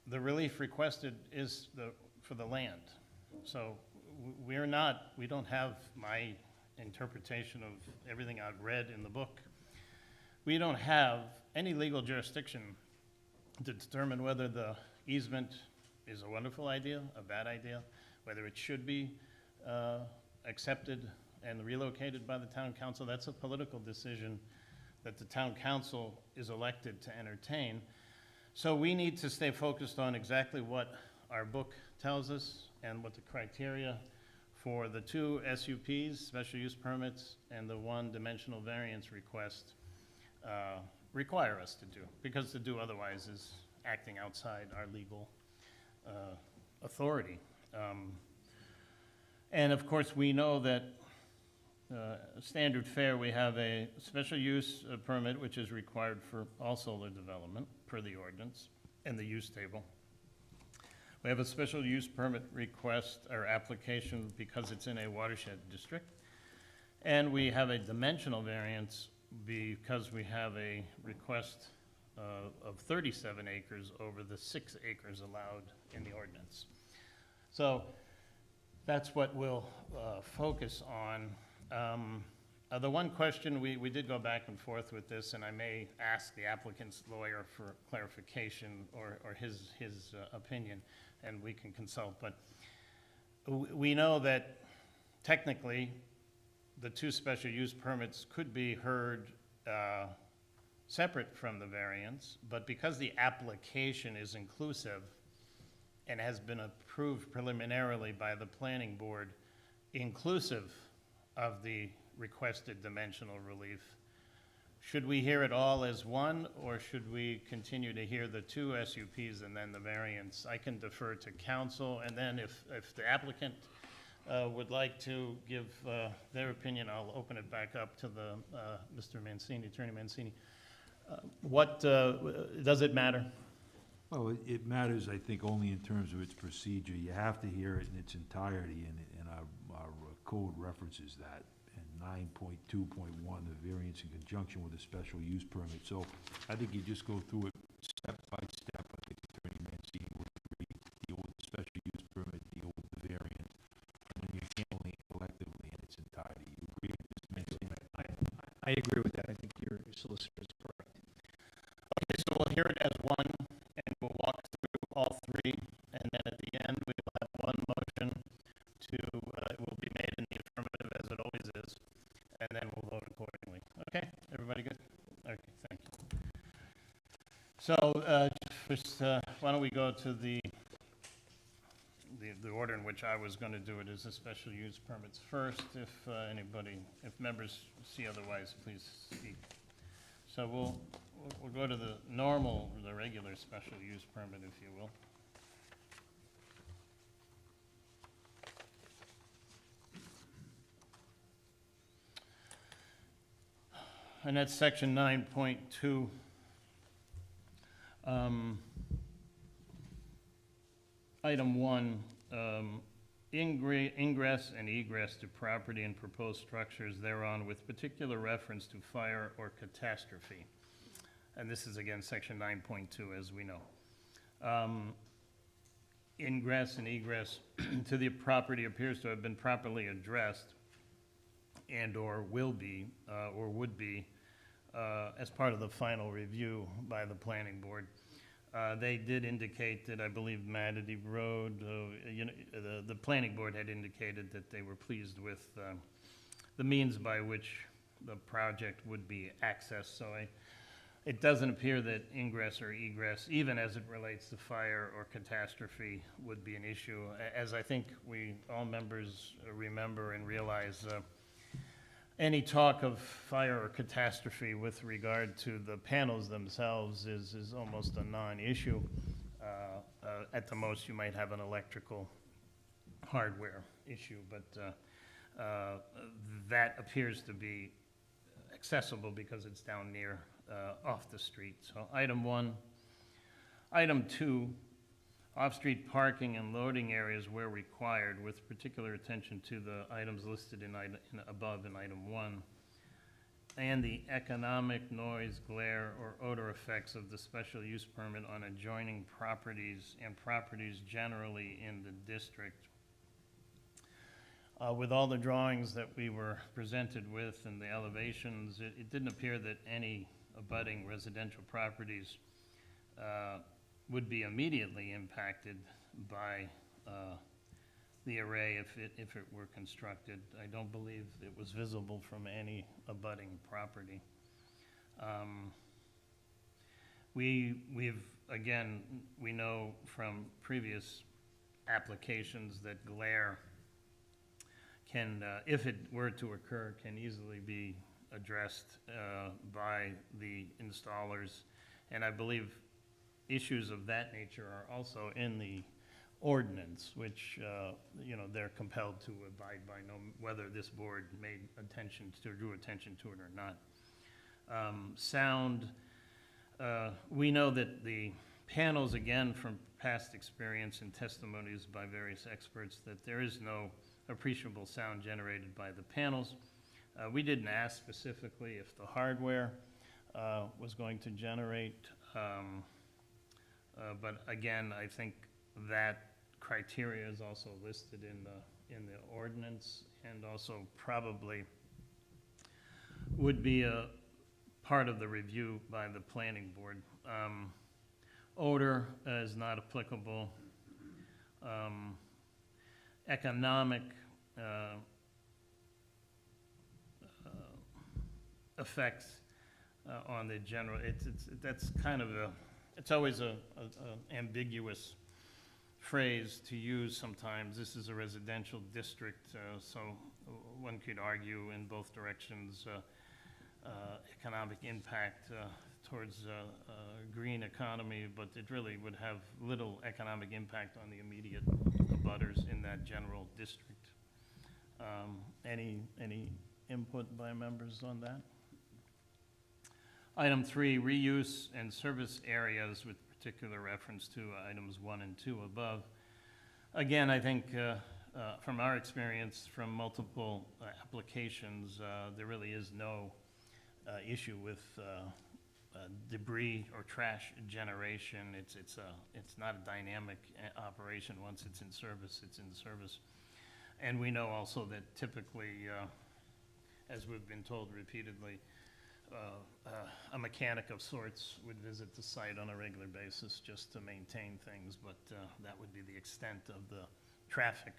the relief requested is for the land. So we don't have my interpretation of everything I've read in the book. We don't have any legal jurisdiction to determine whether the easement is a wonderful idea, a bad idea, whether it should be accepted and relocated by the town council. That's a political decision that the town council is elected to entertain. So we need to stay focused on exactly what our book tells us and what the criteria for the 2 SUPs, special use permits, and the 1 dimensional variance request require us to do, because to do otherwise is acting outside our legal authority. And of course, we know that standard fare, we have a special use permit, which is required for all solar development per the ordinance and the use table. We have a special use permit request or application because it's in a watershed district. And we have a dimensional variance because we have a request of 37 acres over the 6 acres allowed in the ordinance. So that's what we'll focus on. The one question, we did go back and forth with this, and I may ask the applicant's lawyer for clarification or his opinion, and we can consult. But we know that technically, the 2 special use permits could be heard separate from the variance, but because the application is inclusive and has been approved preliminarily by the planning board, inclusive of the requested dimensional relief, should we hear it all as one, or should we continue to hear the 2 SUPs and then the variance? I can defer to council, and then if the applicant would like to give their opinion, I'll open it back up to the Mr. Mancini, Attorney Mancini. What does it matter? Well, it matters, I think, only in terms of its procedure. You have to hear it in its entirety, and our code references that, and 9.2.1, the variance in conjunction with a special use permit. So I think you just go through it step by step. I think Attorney Mancini would agree, deal with the special use permit, deal with the variance, and then you're handling it collectively in its entirety. You agree with this, Mancini? I agree with that. I think your solicitor is correct. Okay, so we'll hear it as one, and we'll walk through all three, and then at the end, we will have one motion to, it will be made in the affirmative, as it always is, and then we'll vote accordingly. Okay, everybody good? Okay, thank you. So, first, why don't we go to the order in which I was going to do it is the special use permits first. If if members see otherwise, please speak. So we'll go to the regular special use permit, if you will. And that's section 9.2. Item 1, ingress and egress to property and proposed structures thereon with particular reference to fire or catastrophe. And this is again section 9.2, as we know. Ingress and egress to the property appears to have been properly addressed and or will be, or would be, as part of the final review by the planning board. They did indicate that, I believe, Matity Road, the planning board had indicated that they were pleased with the means by which the project would be accessed. So it doesn't appear that ingress or egress, even as it relates to fire or catastrophe, would be an issue. As I think all members remember and realize, any talk of fire or catastrophe with regard to the panels themselves is almost a non-issue. At the most, you might have an electrical hardware issue, but that appears to be accessible because it's down near, off the street. So item 1. Item 2, off-street parking and loading areas where required, with particular attention to the items listed above in item 1, and the economic noise, glare, or odor effects of the special use permit on adjoining properties and properties generally in the district. With all the drawings that we were presented with and the elevations, it didn't appear that any abutting residential properties would be immediately impacted by the array if it were constructed. I don't believe it was visible from any abutting property. We know from previous applications that glare can, if it were to occur, can easily be addressed by the installers. And I believe issues of that nature are also in the ordinance, which, they're compelled to abide by, whether this board drew attention to it or not. Sound, we know that the panels, again, from past experience and testimonies by various experts, that there is no appreciable sound generated by the panels. We didn't ask specifically if the hardware was going to generate, but again, I think that criteria is also listed in the ordinance, and also probably would be a part of the review by the planning board. Odor is not applicable. Economic effects on the general, that's kind of it's always a ambiguous phrase to use sometimes. This is a residential district, so one could argue in both directions, economic impact towards green economy, but it really would have little economic impact on the immediate abutters in that general district. Any input by members on that? Item 3, reuse and service areas with particular reference to items 1 and 2 above. Again, I think from our experience, from multiple applications, there really is no issue with debris or trash generation. It's not a dynamic operation. Once it's in service, it's in service. And we know also that typically, as we've been told repeatedly, a mechanic of sorts would visit the site on a regular basis just to maintain things, but that would be the extent of the traffic.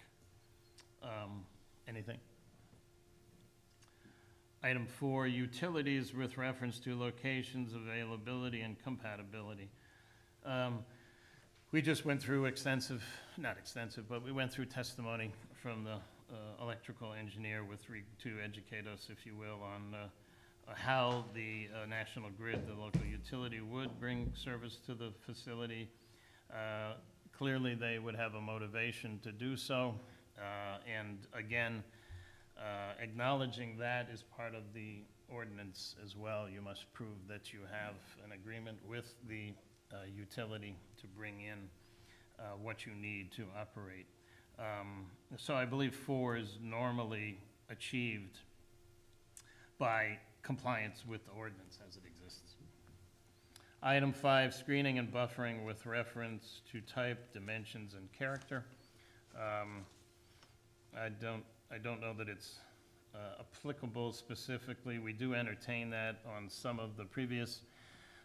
Anything? Item 4, utilities with reference to locations, availability, and compatibility. We just went through not extensive, but we went through testimony from the electrical engineer to educate us, if you will, on how the National Grid, the local utility, would bring service to the facility. Clearly, they would have a motivation to do so. And again, acknowledging that is part of the ordinance as well. You must prove that you have an agreement with the utility to bring in what you need to operate. So I believe 4 is normally achieved by compliance with the ordinance as it exists. Item 5, screening and buffering with reference to type, dimensions, and character. I don't know that it's applicable specifically. We do entertain that on some of the previous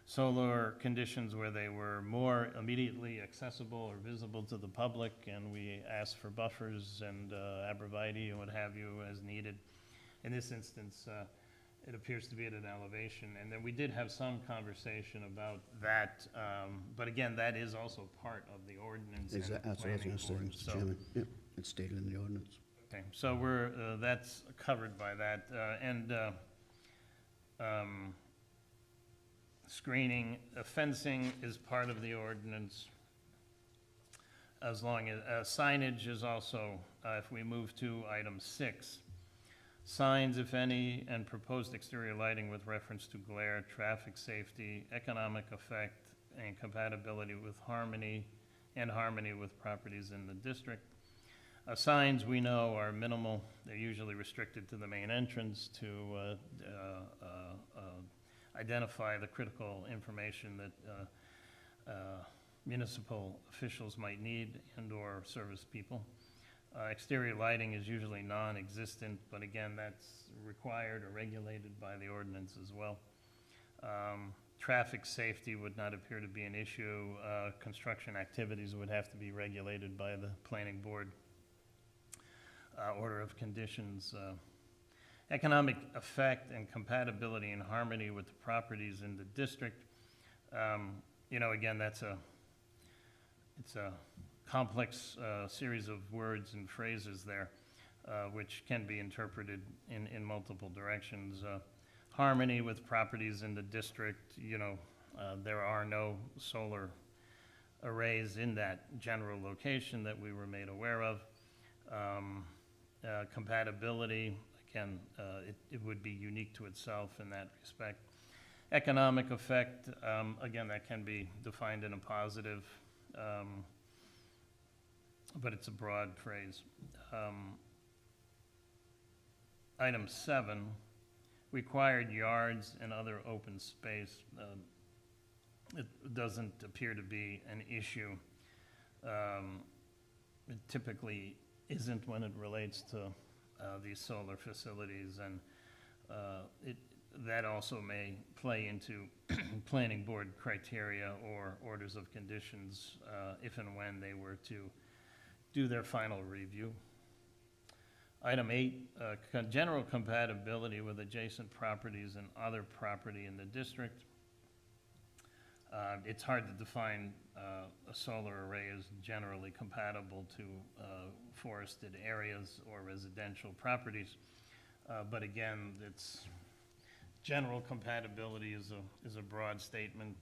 solar conditions where they were more immediately accessible or visible to the public, and we asked for buffers and arborvitae and what have you as needed. In this instance, it appears to be at an elevation, and then we did have some conversation about that, but again, that is also part of the ordinance and That's what I was planning gonna say, board, Mr. so- Chairman. Yep, it's stated in the ordinance. Okay, so we're, that's covered by that, and screening, fencing is part of the ordinance, as long as, signage is also, if we move to item 6, signs, if any, and proposed exterior lighting with reference to glare, traffic safety, economic effect, and compatibility with harmony with properties in the district. Signs, we know, are minimal. They're usually restricted to the main entrance to identify the critical information that municipal officials might need and/or service people. Exterior lighting is usually non-existent, but again, that's required or regulated by the ordinance as well. Traffic safety would not appear to be an issue. Construction activities would have to be regulated by the planning board. Order of conditions. Economic effect and compatibility and harmony with the properties in the district. Again, it's a complex series of words and phrases there, which can be interpreted in multiple directions. Harmony with properties in the district, there are no solar arrays in that general location that we were made aware of. Compatibility, again, it would be unique to itself in that respect. Economic effect, again, that can be defined in a positive, but it's a broad phrase. Item 7, required yards and other open space. It doesn't appear to be an issue. It typically isn't when it relates to these solar facilities, and that also may play into planning board criteria or orders of conditions if and when they were to do their final review. Item 8, general compatibility with adjacent properties and other property in the district. It's hard to define a solar array as generally compatible to forested areas or residential properties. But again, it's general compatibility is a broad statement.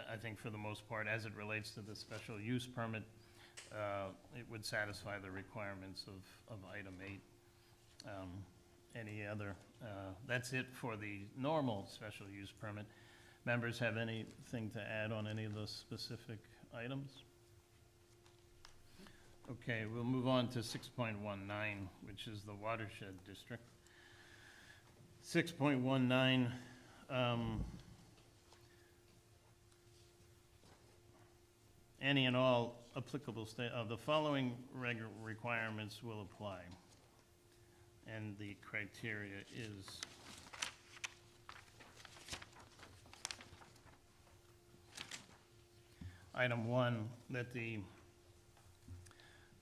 I think for the most part, as it relates to the special use permit, it would satisfy the requirements of item 8. Any other, that's it for the normal special use permit. Members have anything to add on any of those specific items? Okay, we'll move on to 6.19, which is the watershed district. 6.19, any and all applicable the following requirements will apply. And the criteria is item 1, that the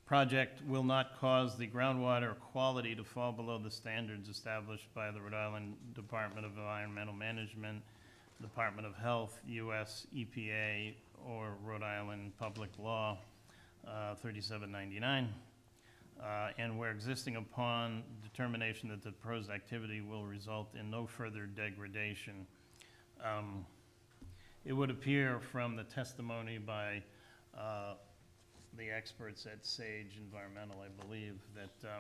project will not cause the groundwater quality to fall below the standards established by the Rhode Island Department of Environmental Management, Department of Health, U.S. EPA, or Rhode Island Public Law 3799, and where existing upon determination that the proposed activity will result in no further degradation. It would appear from the testimony by the experts at Sage Environmental, I believe, that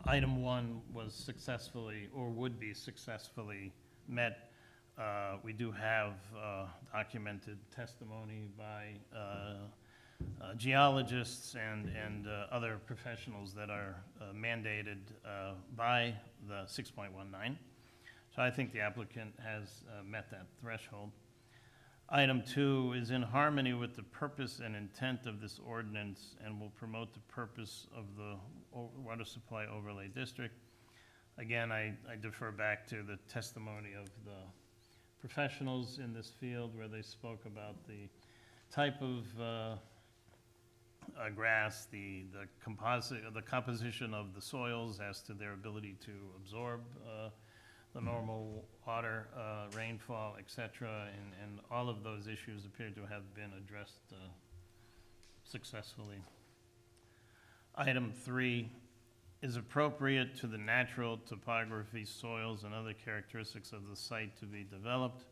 item 1 was successfully, or would be successfully met. We do have documented testimony by geologists and other professionals that are mandated by the 6.19. So I think the applicant has met that threshold. Item 2 is in harmony with the purpose and intent of this ordinance and will promote the purpose of the water supply overlay district. Again, I defer back to the testimony of the professionals in this field where they spoke about the type of grass, the composition of the soils as to their ability to absorb the normal water, rainfall, et cetera, and all of those issues appear to have been addressed successfully. Item 3 is appropriate to the natural topography, soils, and other characteristics of the site to be developed.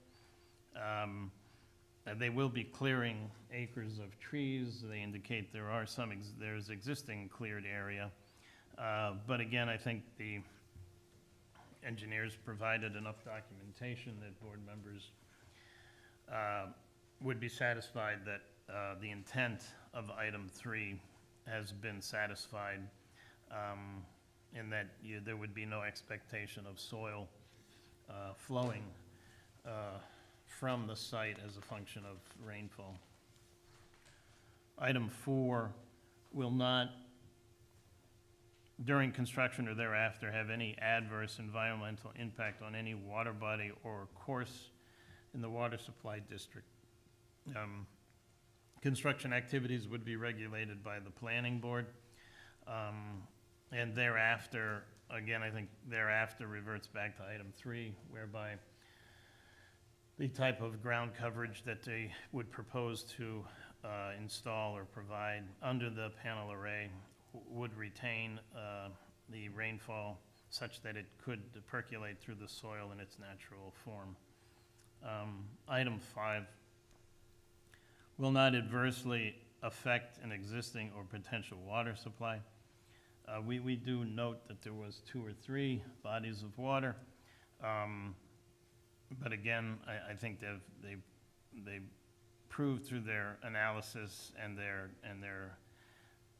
They will be clearing acres of trees. They indicate there are there's existing cleared area. But again, I think the engineers provided enough documentation that board members would be satisfied that the intent of item 3 has been satisfied, in that there would be no expectation of soil flowing from the site as a function of rainfall. Item 4 will not, during construction or thereafter, have any adverse environmental impact on any water body or course in the water supply district. Construction activities would be regulated by the planning board. And thereafter, again, I think thereafter reverts back to item 3, whereby the type of ground coverage that they would propose to install or provide under the panel array would retain the rainfall such that it could percolate through the soil in its natural form. Item 5 will not adversely affect an existing or potential water supply. We do note that there was 2 or 3 bodies of water, but again, I think they proved through their analysis and their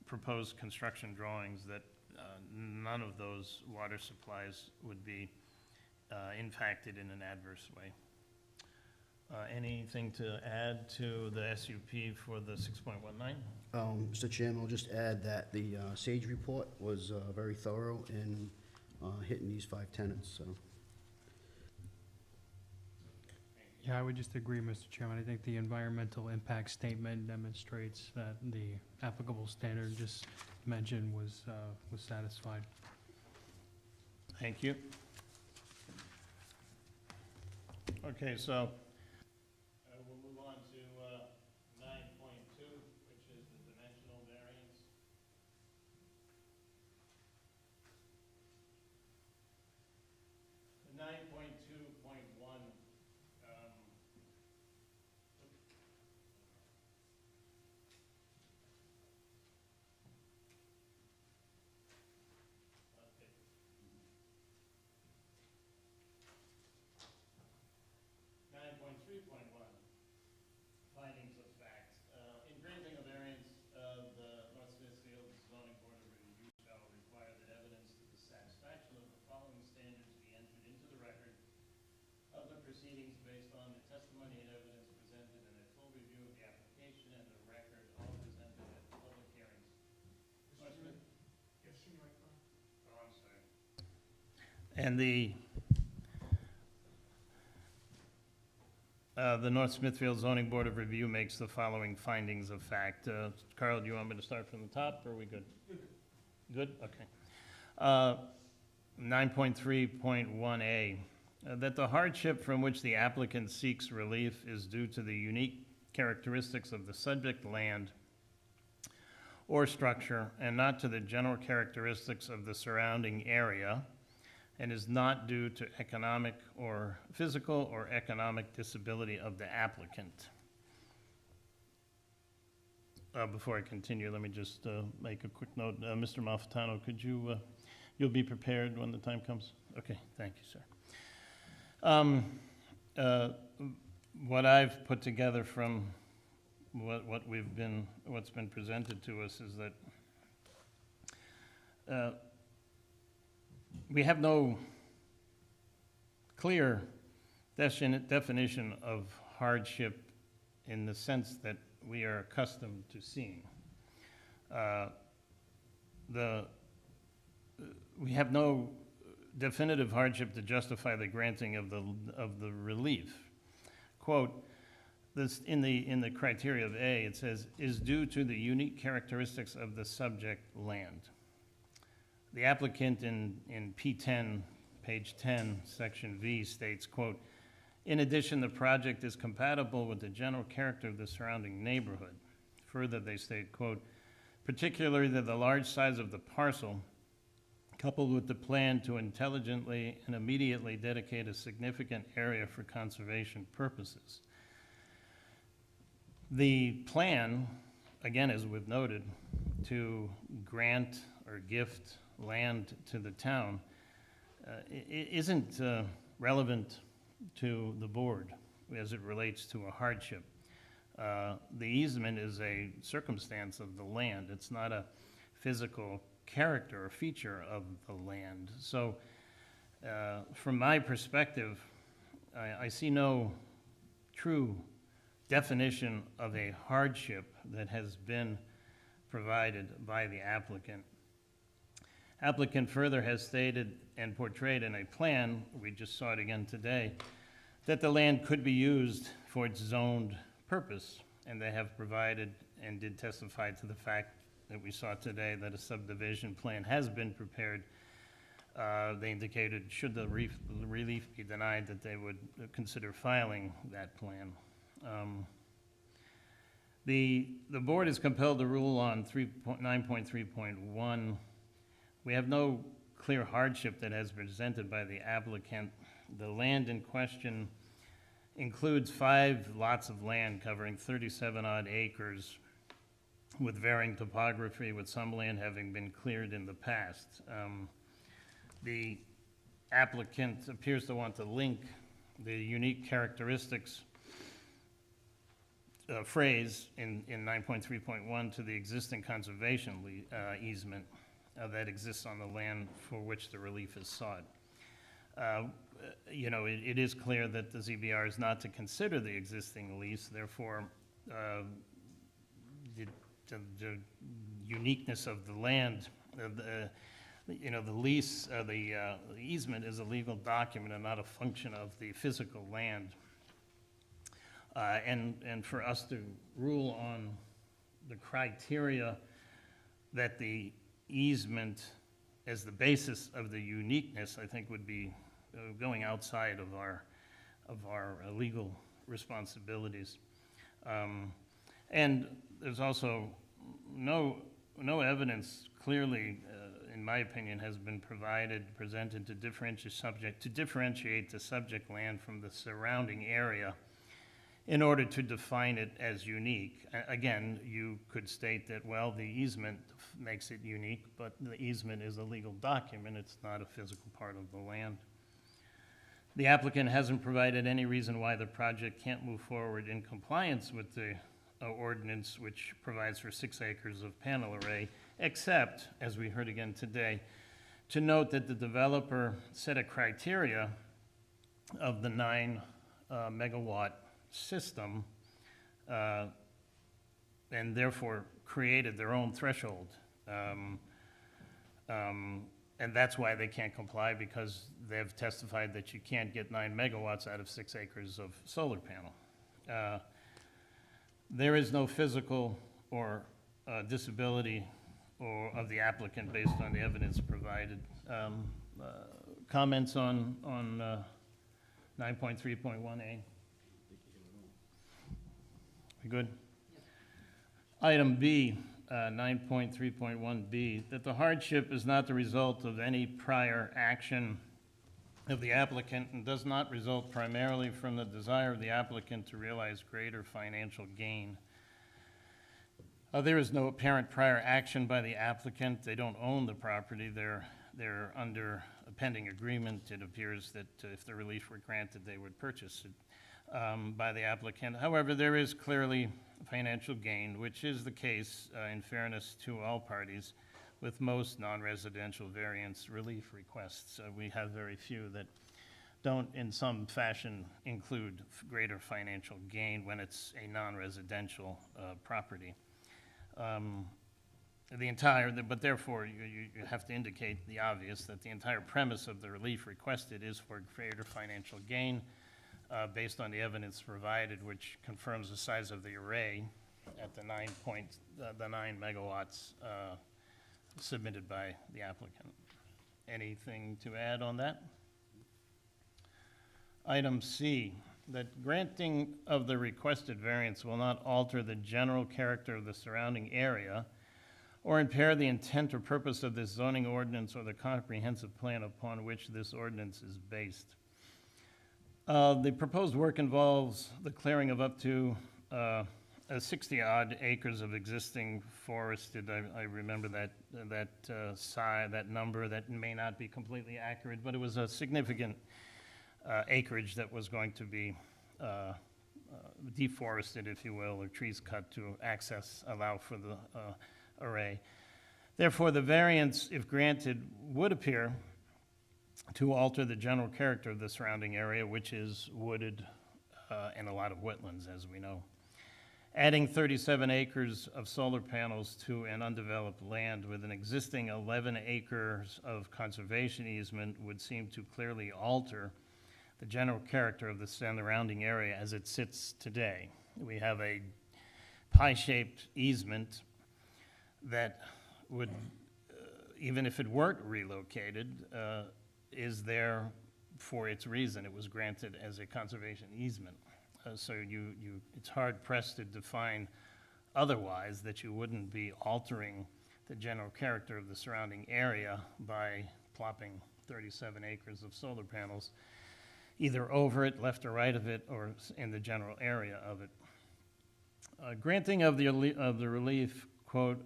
proposed construction drawings that none of those water supplies would be impacted in an adverse way. Anything to add to the SUP for the 6.19? Mr. Chairman, I'll just add that the Sage report was very thorough in hitting these 5 tenants, so. Yeah, I would just agree, Mr. Chairman. I think the environmental impact statement demonstrates that the applicable standard just mentioned was satisfied. Thank you. Okay, so we'll move on to 9.2, which is the dimensional variance. The 9.2.1 9.2.1 And the North Smithfield Zoning Board of Review makes the following findings of fact. Carl, do you want me to start from the top, or are we good? Good? Okay. 9.3.1A, that the hardship from which the applicant seeks relief is due to the unique characteristics of the subject land or structure and not to the general characteristics of the surrounding area, and is not due to economic or physical or economic disability of the applicant. Before I continue, let me just make a quick note. Mr. Malfitano, could you, you'll be prepared when the time comes? Okay, thank you, sir. What I've put together from what's been presented to us is that we have no clear definition of hardship in the sense that we are accustomed to seeing. We have no definitive hardship to justify the granting of the relief. Quote, this in the criteria of A, it says, is due to the unique characteristics of the subject land. The applicant in P10, page 10, section V states, quote, in addition, the project is compatible with the general character of the surrounding neighborhood. Further, they state, quote, particularly the large size of the parcel, coupled with the plan to intelligently and immediately dedicate a significant area for conservation purposes. The plan, again, as we've noted, to grant or gift land to the town isn't relevant to the board as it relates to a hardship. The easement is a circumstance of the land. It's not a physical character or feature of the land. So from my perspective, I see no true definition of a hardship that has been provided by the applicant. Applicant further has stated and portrayed in a plan, we just saw it again today, that the land could be used for its zoned purpose, and they have provided and did testify to the fact that we saw today that a subdivision plan has been prepared. They indicated should the relief be denied that they would consider filing that plan. The board is compelled to rule on 9.3.1. We have no clear hardship that has been presented by the applicant. The land in question includes 5 lots of land covering 37 odd acres with varying topography, with some land having been cleared in the past. The applicant appears to want to link the unique characteristics phrase in 9.3.1 to the existing conservation easement that exists on the land for which the relief is sought. You know, it is clear that the ZBR is not to consider the existing lease, therefore the uniqueness of the land, you know, the lease, the easement is a legal document and not a function of the physical land. And for us to rule on the criteria that the easement as the basis of the uniqueness, I think would be going outside of our legal responsibilities. And there's also no evidence clearly, in my opinion, has been presented to differentiate the subject land from the surrounding area in order to define it as unique. Again, you could state that, well, the easement makes it unique, but the easement is a legal document. It's not a physical part of the land. The applicant hasn't provided any reason why the project can't move forward in compliance with the ordinance, which provides for 6 acres of panel array, except, as we heard again today, to note that the developer set a criteria of the 9 megawatt system and therefore created their own threshold. And that's why they can't comply, because they've testified that you can't get 9 megawatts out of 6 acres of solar panel. There is no physical or disability or of the applicant based on the evidence provided. Comments on 9.3.1A? We good? Item B, 9.3.1B, that the hardship is not the result of any prior action of the applicant and does not result primarily from the desire of the applicant to realize greater financial gain. There is no apparent prior action by the applicant. They don't own the property. They're under a pending agreement. It appears that if the relief were granted, they would purchase it by the applicant. However, there is clearly financial gain, which is the case, in fairness to all parties, with most non-residential variance relief requests. We have very few that don't, in some fashion, include greater financial gain when it's a non-residential property. But therefore, you have to indicate the obvious, that the entire premise of the relief requested is for greater financial gain based on the evidence provided, which confirms the size of the array at the 9 megawatts submitted by the applicant. Anything to add on that? Item C, that granting of the requested variance will not alter the general character of the surrounding area or impair the intent or purpose of this zoning ordinance or the comprehensive plan upon which this ordinance is based. The proposed work involves the clearing of up to 60-odd acres of existing forested. I remember that number. That may not be completely accurate, but it was a significant acreage that was going to be deforested, if you will, or trees cut to allow for the array. Therefore, the variance, if granted, would appear to alter the general character of the surrounding area, which is wooded and a lot of wetlands, as we know. Adding 37 acres of solar panels to an undeveloped land with an existing 11 acres of conservation easement would seem to clearly alter the general character of the surrounding area as it sits today. We have a pie-shaped easement that would, even if it weren't relocated, is there for its reason. It was granted as a conservation easement. So it's hard-pressed to define otherwise that you wouldn't be altering the general character of the surrounding area by plopping 37 acres of solar panels either over it, left or right of it, or in the general area of it. Granting of the relief, quote,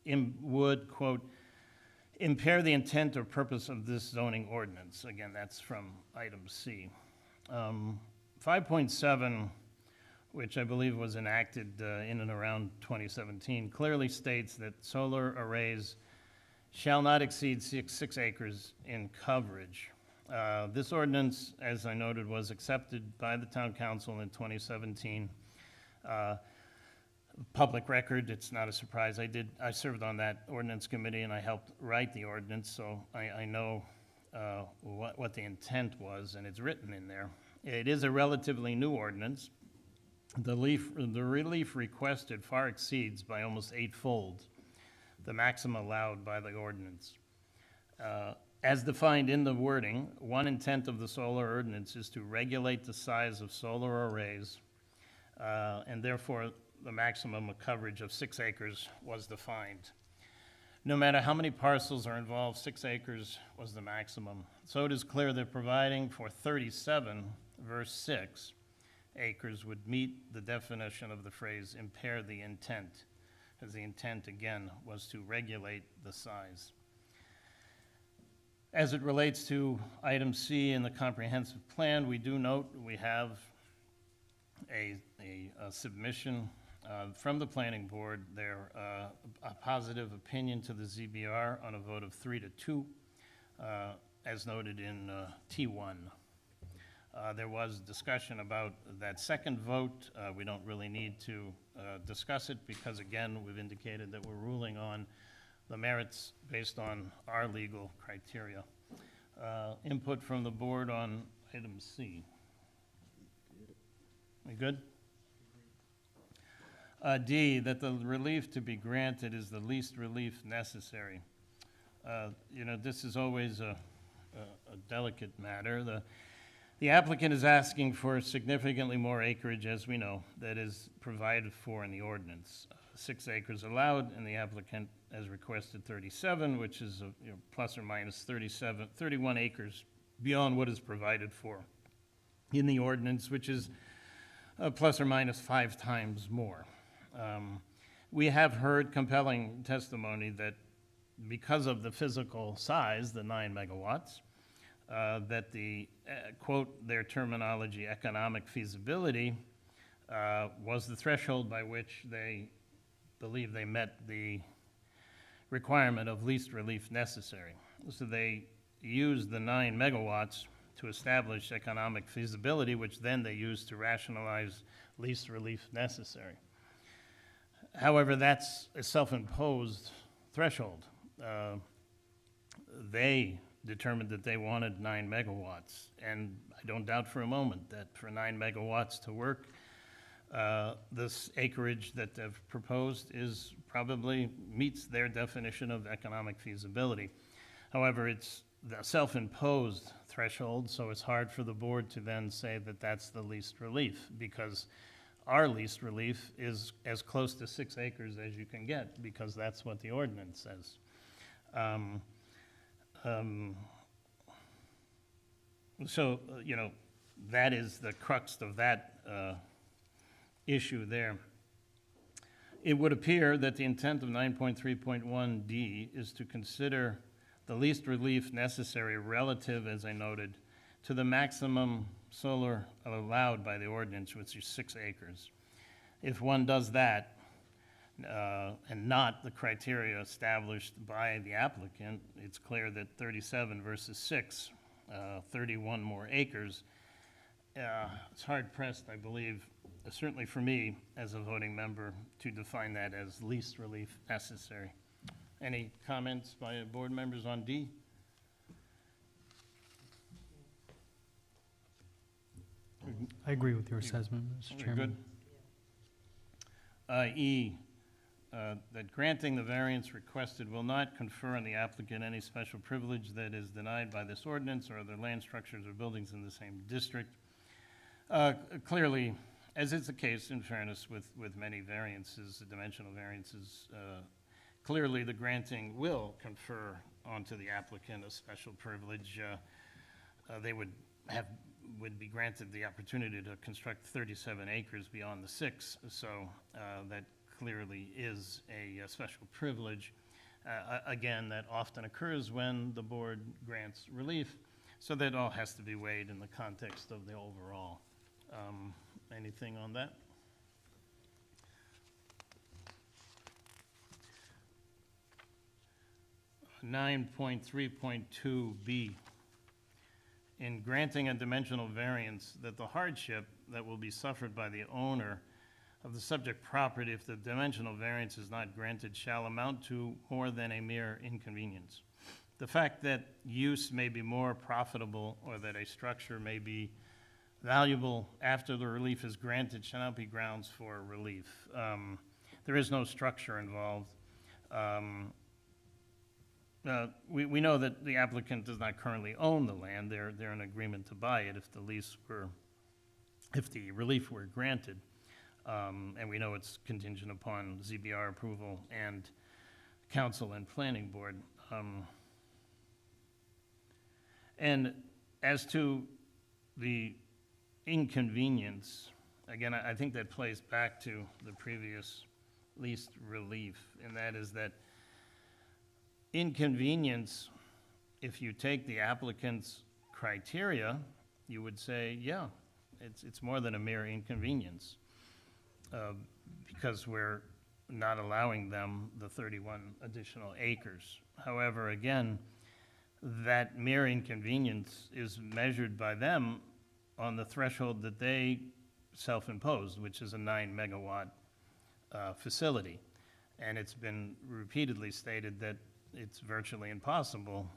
would, quote, impair the intent or purpose of this zoning ordinance. Again, that's from item C. 5.7, which I believe was enacted in and around 2017, clearly states that solar arrays shall not exceed 6 acres in coverage. This ordinance, as I noted, was accepted by the town council in 2017. Public record, it's not a surprise. I served on that ordinance committee and I helped write the ordinance, so I know what the intent was, and it's written in there. It is a relatively new ordinance. The relief requested far exceeds by almost 8-fold the maximum allowed by the ordinance. As defined in the wording, one intent of the solar ordinance is to regulate the size of solar arrays, and therefore the maximum coverage of 6 acres was defined. No matter how many parcels are involved, 6 acres was the maximum. So it is clear that providing for 37 verse 6 acres would meet the definition of the phrase impair the intent, as the intent, again, was to regulate the size. As it relates to item C in the comprehensive plan, we do note we have a submission from the planning board, a positive opinion to the ZBR on a vote of 3-2, as noted in T1. There was discussion about that second vote. We don't really need to discuss it because, again, we've indicated that we're ruling on the merits based on our legal criteria. Input from the board on item C. We good? D, that the relief to be granted is the least relief necessary. You know, this is always a delicate matter. The applicant is asking for significantly more acreage, as we know, that is provided for in the ordinance. 6 acres allowed, and the applicant has requested 37, which is plus or minus 31 acres beyond what is provided for in the ordinance, which is plus or minus 5 times more. We have heard compelling testimony that because of the physical size, the 9 megawatts, that the, quote, their terminology, economic feasibility, was the threshold by which they believe they met the requirement of least relief necessary. So they used the 9 megawatts to establish economic feasibility, which then they used to rationalize least relief necessary. However, that's a self-imposed threshold. They determined that they wanted 9 megawatts, and I don't doubt for a moment that for 9 megawatts to work, this acreage that they've proposed is probably meets their definition of economic feasibility. However, it's the self-imposed threshold, so it's hard for the board to then say that that's the least relief, because our least relief is as close to 6 acres as you can get, because that's what the ordinance says. So, you know, that is the crux of that issue there. It would appear that the intent of 9.3.1D is to consider the least relief necessary relative, as I noted, to the maximum solar allowed by the ordinance, which is 6 acres. If one does that, and not the criteria established by the applicant, it's clear that 37 versus 6, 31 more acres, it's hard pressed, I believe, certainly for me as a voting member, to define that as least relief necessary. Any comments by board members on D? I agree with your assessment, Mr. Very Chairman. good. E, that granting the variance requested will not confer on the applicant any special privilege that is denied by this ordinance or other land structures or buildings in the same district. Clearly, as is the case in fairness with many variances, dimensional variances, clearly the granting will confer onto the applicant a special privilege. They would be granted the opportunity to construct 37 acres beyond the 6, so that clearly is a special privilege. Again, that often occurs when the board grants relief, so that all has to be weighed in the context of the overall. Anything on that? (9.3.2B). In granting a dimensional variance, that the hardship that will be suffered by the owner of the subject property if the dimensional variance is not granted shall amount to more than a mere inconvenience. The fact that use may be more profitable or that a structure may be valuable after the relief is granted shall not be grounds for relief. There is no structure involved. We know that the applicant does not currently own the land. They're in agreement to buy it if the relief were granted. And we know it's contingent upon ZBR approval and council and planning board. And as to the inconvenience, again, I think that plays back to the previous least relief, and that is that inconvenience, if you take the applicant's criteria, you would say, yeah, it's more than a mere inconvenience, because we're not allowing them the 31 additional acres. However, again, that mere inconvenience is measured by them on the threshold that they self-imposed, which is a 9 megawatt facility. And it's been repeatedly stated that it's virtually impossible.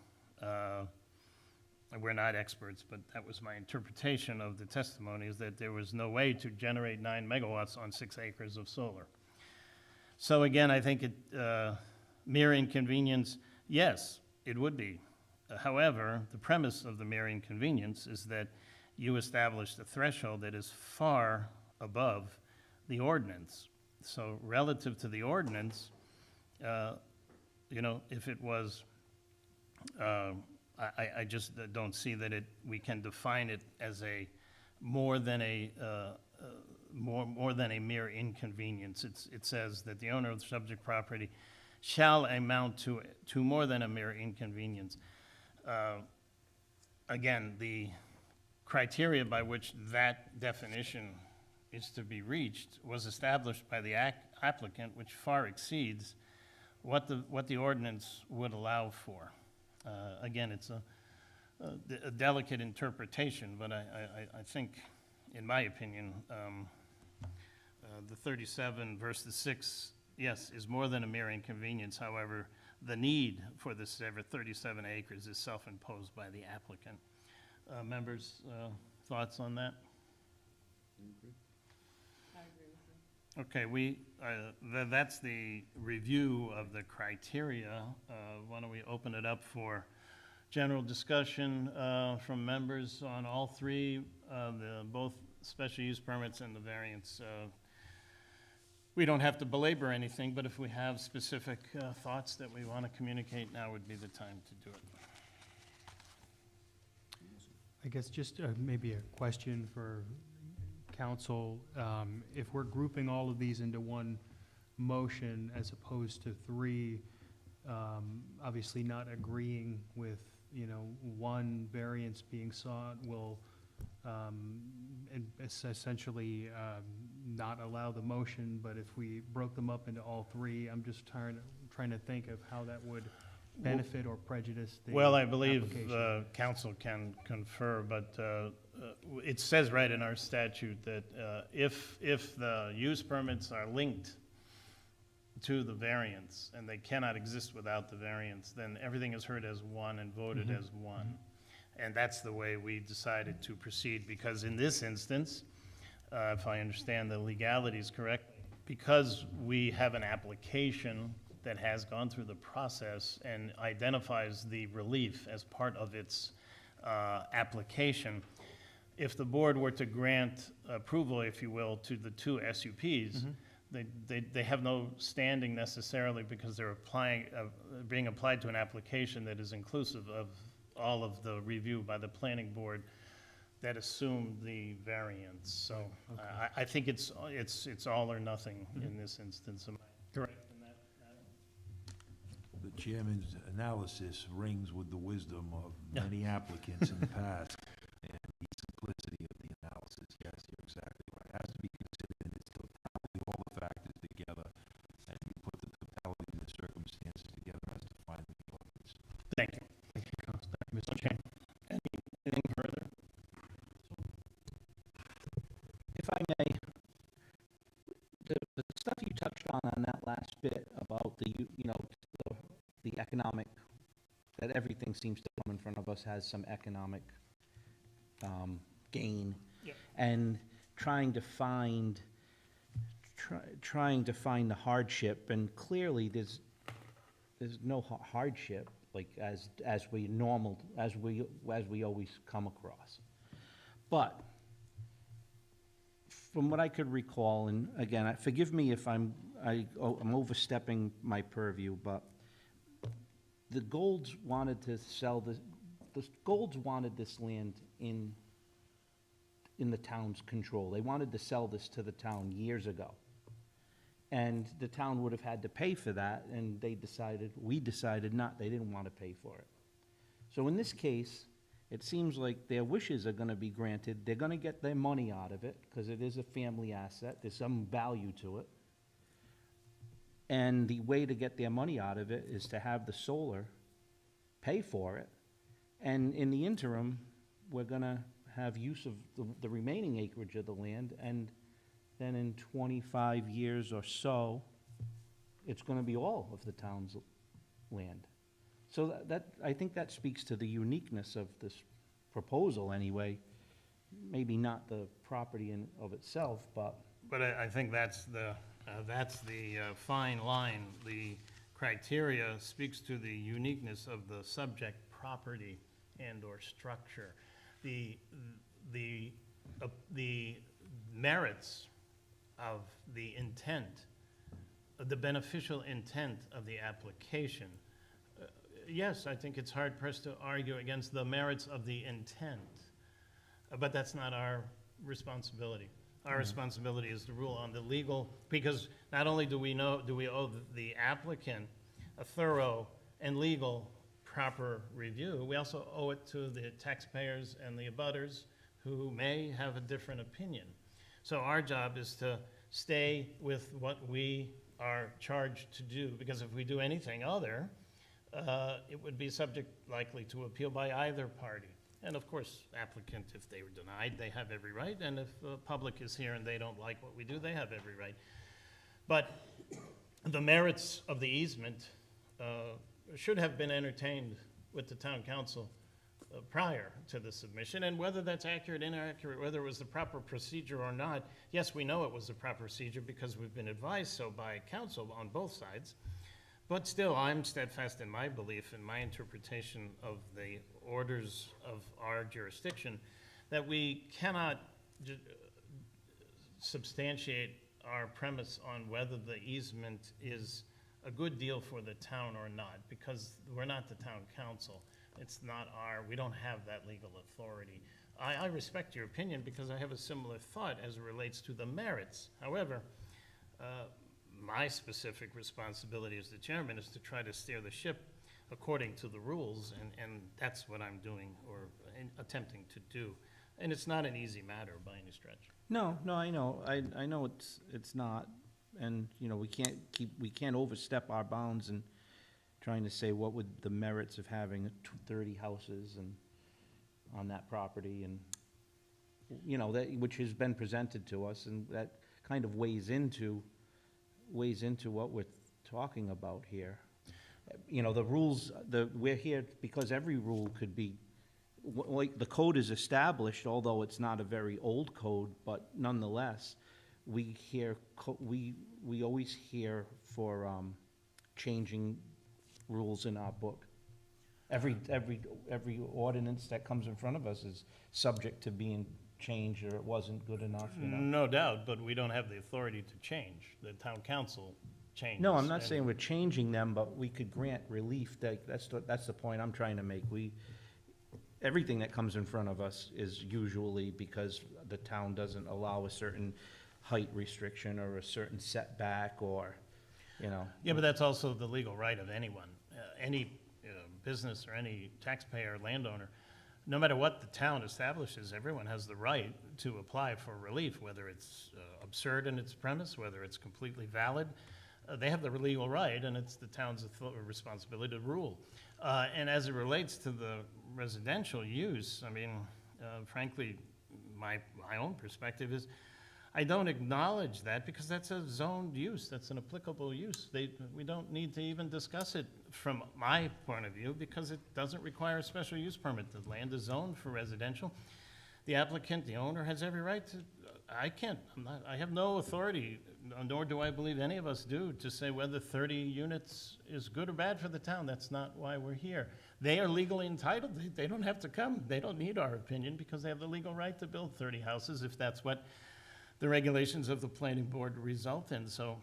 We're not experts, but that was my interpretation of the testimony, is that there was no way to generate 9 megawatts on 6 acres of solar. So again, I think mere inconvenience, yes, it would be. However, the premise of the mere inconvenience is that you established a threshold that is far above the ordinance. So relative to the ordinance, if it was, I just don't see that we can define it as a more than a mere inconvenience. It says that the owner of the subject property shall amount to more than a mere inconvenience. Again, the criteria by which that definition is to be reached was established by the applicant, which far exceeds what the ordinance would allow for. Again, it's a delicate interpretation, but I think, in my opinion, the 37 versus 6, yes, is more than a mere inconvenience. However, the need for this 37 acres is self-imposed by the applicant. Members, thoughts on that? I agree with you. Okay, that's the review of the criteria. Why don't we open it up for general discussion from members on all three, both special use permits and the variance. We don't have to belabor anything, but if we have specific thoughts that we want to communicate, now would be the time to do it. I guess just maybe a question for council. If we're grouping all of these into one motion as opposed to three, obviously not agreeing with, one variance being sought will essentially not allow the motion, but if we broke them up into all three, I'm just trying to think of how that would benefit or prejudice the Well, I believe application. council can confer, but it says right in our statute that if the use permits are linked to the variance and they cannot exist without the variance, then everything is heard as one and voted as one. And that's the way we decided to proceed, because in this instance, if I understand the legalities correctly, because we have an application that has gone through the process and identifies the relief as part of its application, if the board were to grant approval, if you will, to the two SUPs, they have no standing necessarily, because they're being applied to an application that is inclusive of all of the review by the planning board that assumed the variance. So I think it's all or nothing in this instance. Am I correct in that, Adam? The chairman's analysis rings with the wisdom of many applicants in the past, and the simplicity of the analysis. Yes, you're exactly right. It has to be considered in its totality, all the factors together, and you put the totality of the circumstances together as to find the ordinance. Thank you. Thank you, Council. Mr. Chairman. Anything further? If I may, the stuff you touched on that last bit about the economic, that everything seems to come in front of us has some economic gain. Yep. And trying to find the hardship, and clearly there's no hardship, like as we always come across. But from what I could recall, and again, forgive me if I'm overstepping my purview, but the Golds wanted to sell the Golds wanted this land in the town's control. They wanted to sell this to the town years ago. And the town would have had to pay for that, and we decided not, they didn't want to pay for it. So in this case, it seems like their wishes are gonna be granted. They're gonna get their money out of it, because it is a family asset. There's some value to it. And the way to get their money out of it is to have the solar pay for it. And in the interim, we're gonna have use of the remaining acreage of the land, and then in 25 years or so, it's gonna be all of the town's land. So I think that speaks to the uniqueness of this proposal anyway. Maybe not the property in of itself, but But I think that's the fine line. The criteria speaks to the uniqueness of the subject property and/or structure. The merits of the intent, the beneficial intent of the application. Yes, I think it's hard pressed to argue against the merits of the intent, but that's not our responsibility. Our responsibility is to rule on the legal, because not only do we owe the applicant a thorough and legal proper review, we also owe it to the taxpayers and the abutters who may have a different opinion. So our job is to stay with what we are charged to do, because if we do anything other, it would be subject likely to appeal by either party. And of course, applicant, if they were denied, they have every right, and if the public is here and they don't like what we do, they have every right. But the merits of the easement should have been entertained with the town council prior to the submission, and whether that's accurate, inaccurate, whether it was the proper procedure or not, yes, we know it was the proper procedure because we've been advised so by council on both sides. But still, I'm steadfast in my belief, in my interpretation of the orders of our jurisdiction, that we cannot substantiate our premise on whether the easement is a good deal for the town or not, because we're not the town council. It's not we don't have that legal authority. I respect your opinion because I have a similar thought as it relates to the merits. However, my specific responsibility as the chairman is to try to steer the ship according to the rules, and that's what I'm doing or attempting to do. And it's not an easy matter by any stretch. no, I know. I know it's not. And, you know, we can't overstep our bounds in trying to say what would the merits of having 30 houses and on that property, and, you know, that, which has been presented to us, and that kind of weighs into what we're talking about here. You know, the rules, we're here because every rule could be, like, the code is established, although it's not a very old code, but nonetheless, we always hear for changing rules in our book. Every ordinance that comes in front of us is subject to being changed, or it wasn't good enough, you know? No doubt, but we don't have the authority to change. The town council changes. No, I'm not and- saying we're changing them, but we could grant relief. That's the point I'm trying to make. Everything that comes in front of us is usually because the town doesn't allow a certain height restriction or a certain setback, or, you know. Yeah, but that's also the legal right of anyone, any business or any taxpayer, landowner. No matter what the town establishes, everyone has the right to apply for relief, whether it's absurd in its premise, whether it's completely valid. They have the legal right, and it's the town's responsibility to rule. And as it relates to the residential use, I mean, frankly, my own perspective is, I don't acknowledge that because that's a zoned use, that's an applicable use. We don't need to even discuss it from my point of view because it doesn't require a special use permit. The land is zoned for residential. The applicant, the owner, has every right to, I have no authority, nor do I believe any of us do, to say whether 30 units is good or bad for the town. That's not why we're here. They are legally entitled. They don't have to come. They don't need our opinion because they have the legal right to build 30 houses if that's what the regulations of the planning board result in. So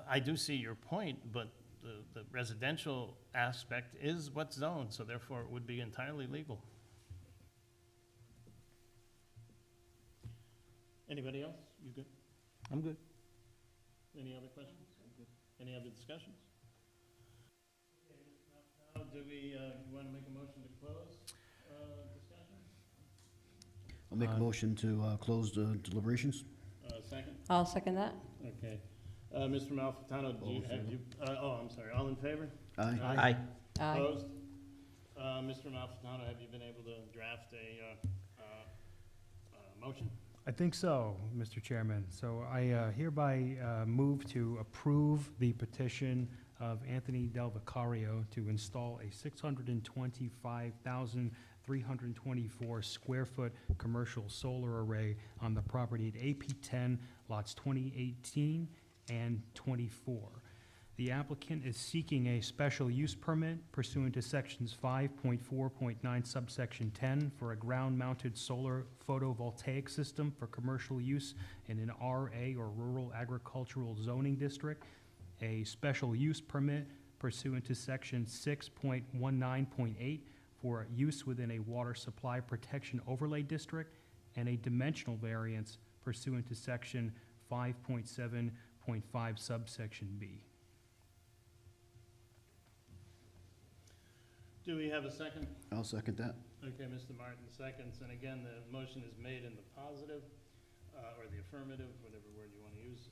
I do see your point, but the residential aspect is what's zoned, so therefore it would be entirely legal. Anybody else? You good? I'm good. Any other questions? Any other discussions? Now, do we want to make a motion to close discussion? I'll make a motion to close the deliberations. Second? I'll second that. Okay. Mr. Malfitano, I'm sorry, all in favor? Aye. Aye. Aye. Opposed? Mr. Malfitano, have you been able to draft a motion? I think so, Mr. Chairman. So I hereby move to approve the petition of Anthony Delvicario to install a 625,324 square foot commercial solar array on the property at AP 10, lots 2018 and 24. The applicant is seeking a special use permit pursuant to sections 5.4.9 subsection 10 for a ground-mounted solar photovoltaic system for commercial use in an RA or rural agricultural zoning district, a special use permit pursuant to section 6.19.8 for use within a water supply protection overlay district, and a dimensional variance pursuant to section 5.7.5 subsection B. Do we have a second? I'll second that. Okay, Mr. Martin seconds, and again, the motion is made in the positive, or the affirmative, whatever word you want to use.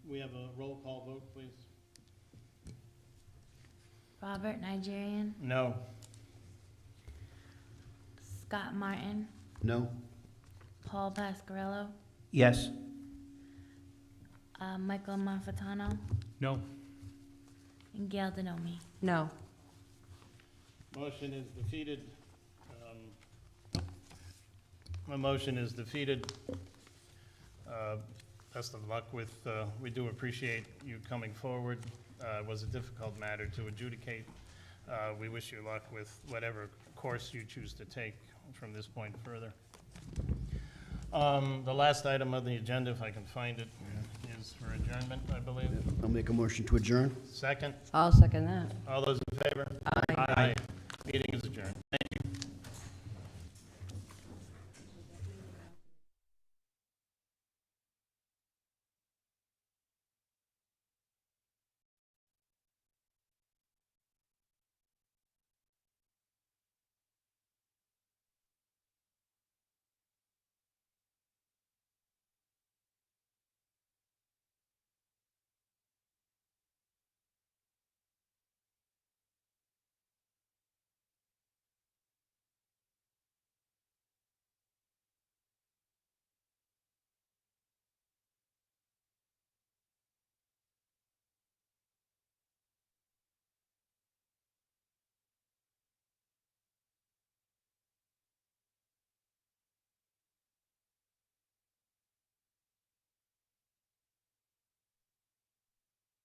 We have a roll call vote, please. Robert Nigerian, No. Scott Martin, No? Paul Pasquarello, Yes. Michael Monfitano, No. and Gail Denomi. No. Motion is defeated. My motion is defeated. Best of luck with, we do appreciate you coming forward. It was a difficult matter to adjudicate. We wish you luck with whatever course you choose to take from this point further. The last item on the agenda, if I can find it, is for adjournment, I believe. I'll make a motion to adjourn. Second, I'll second that. all those in favor? Aye.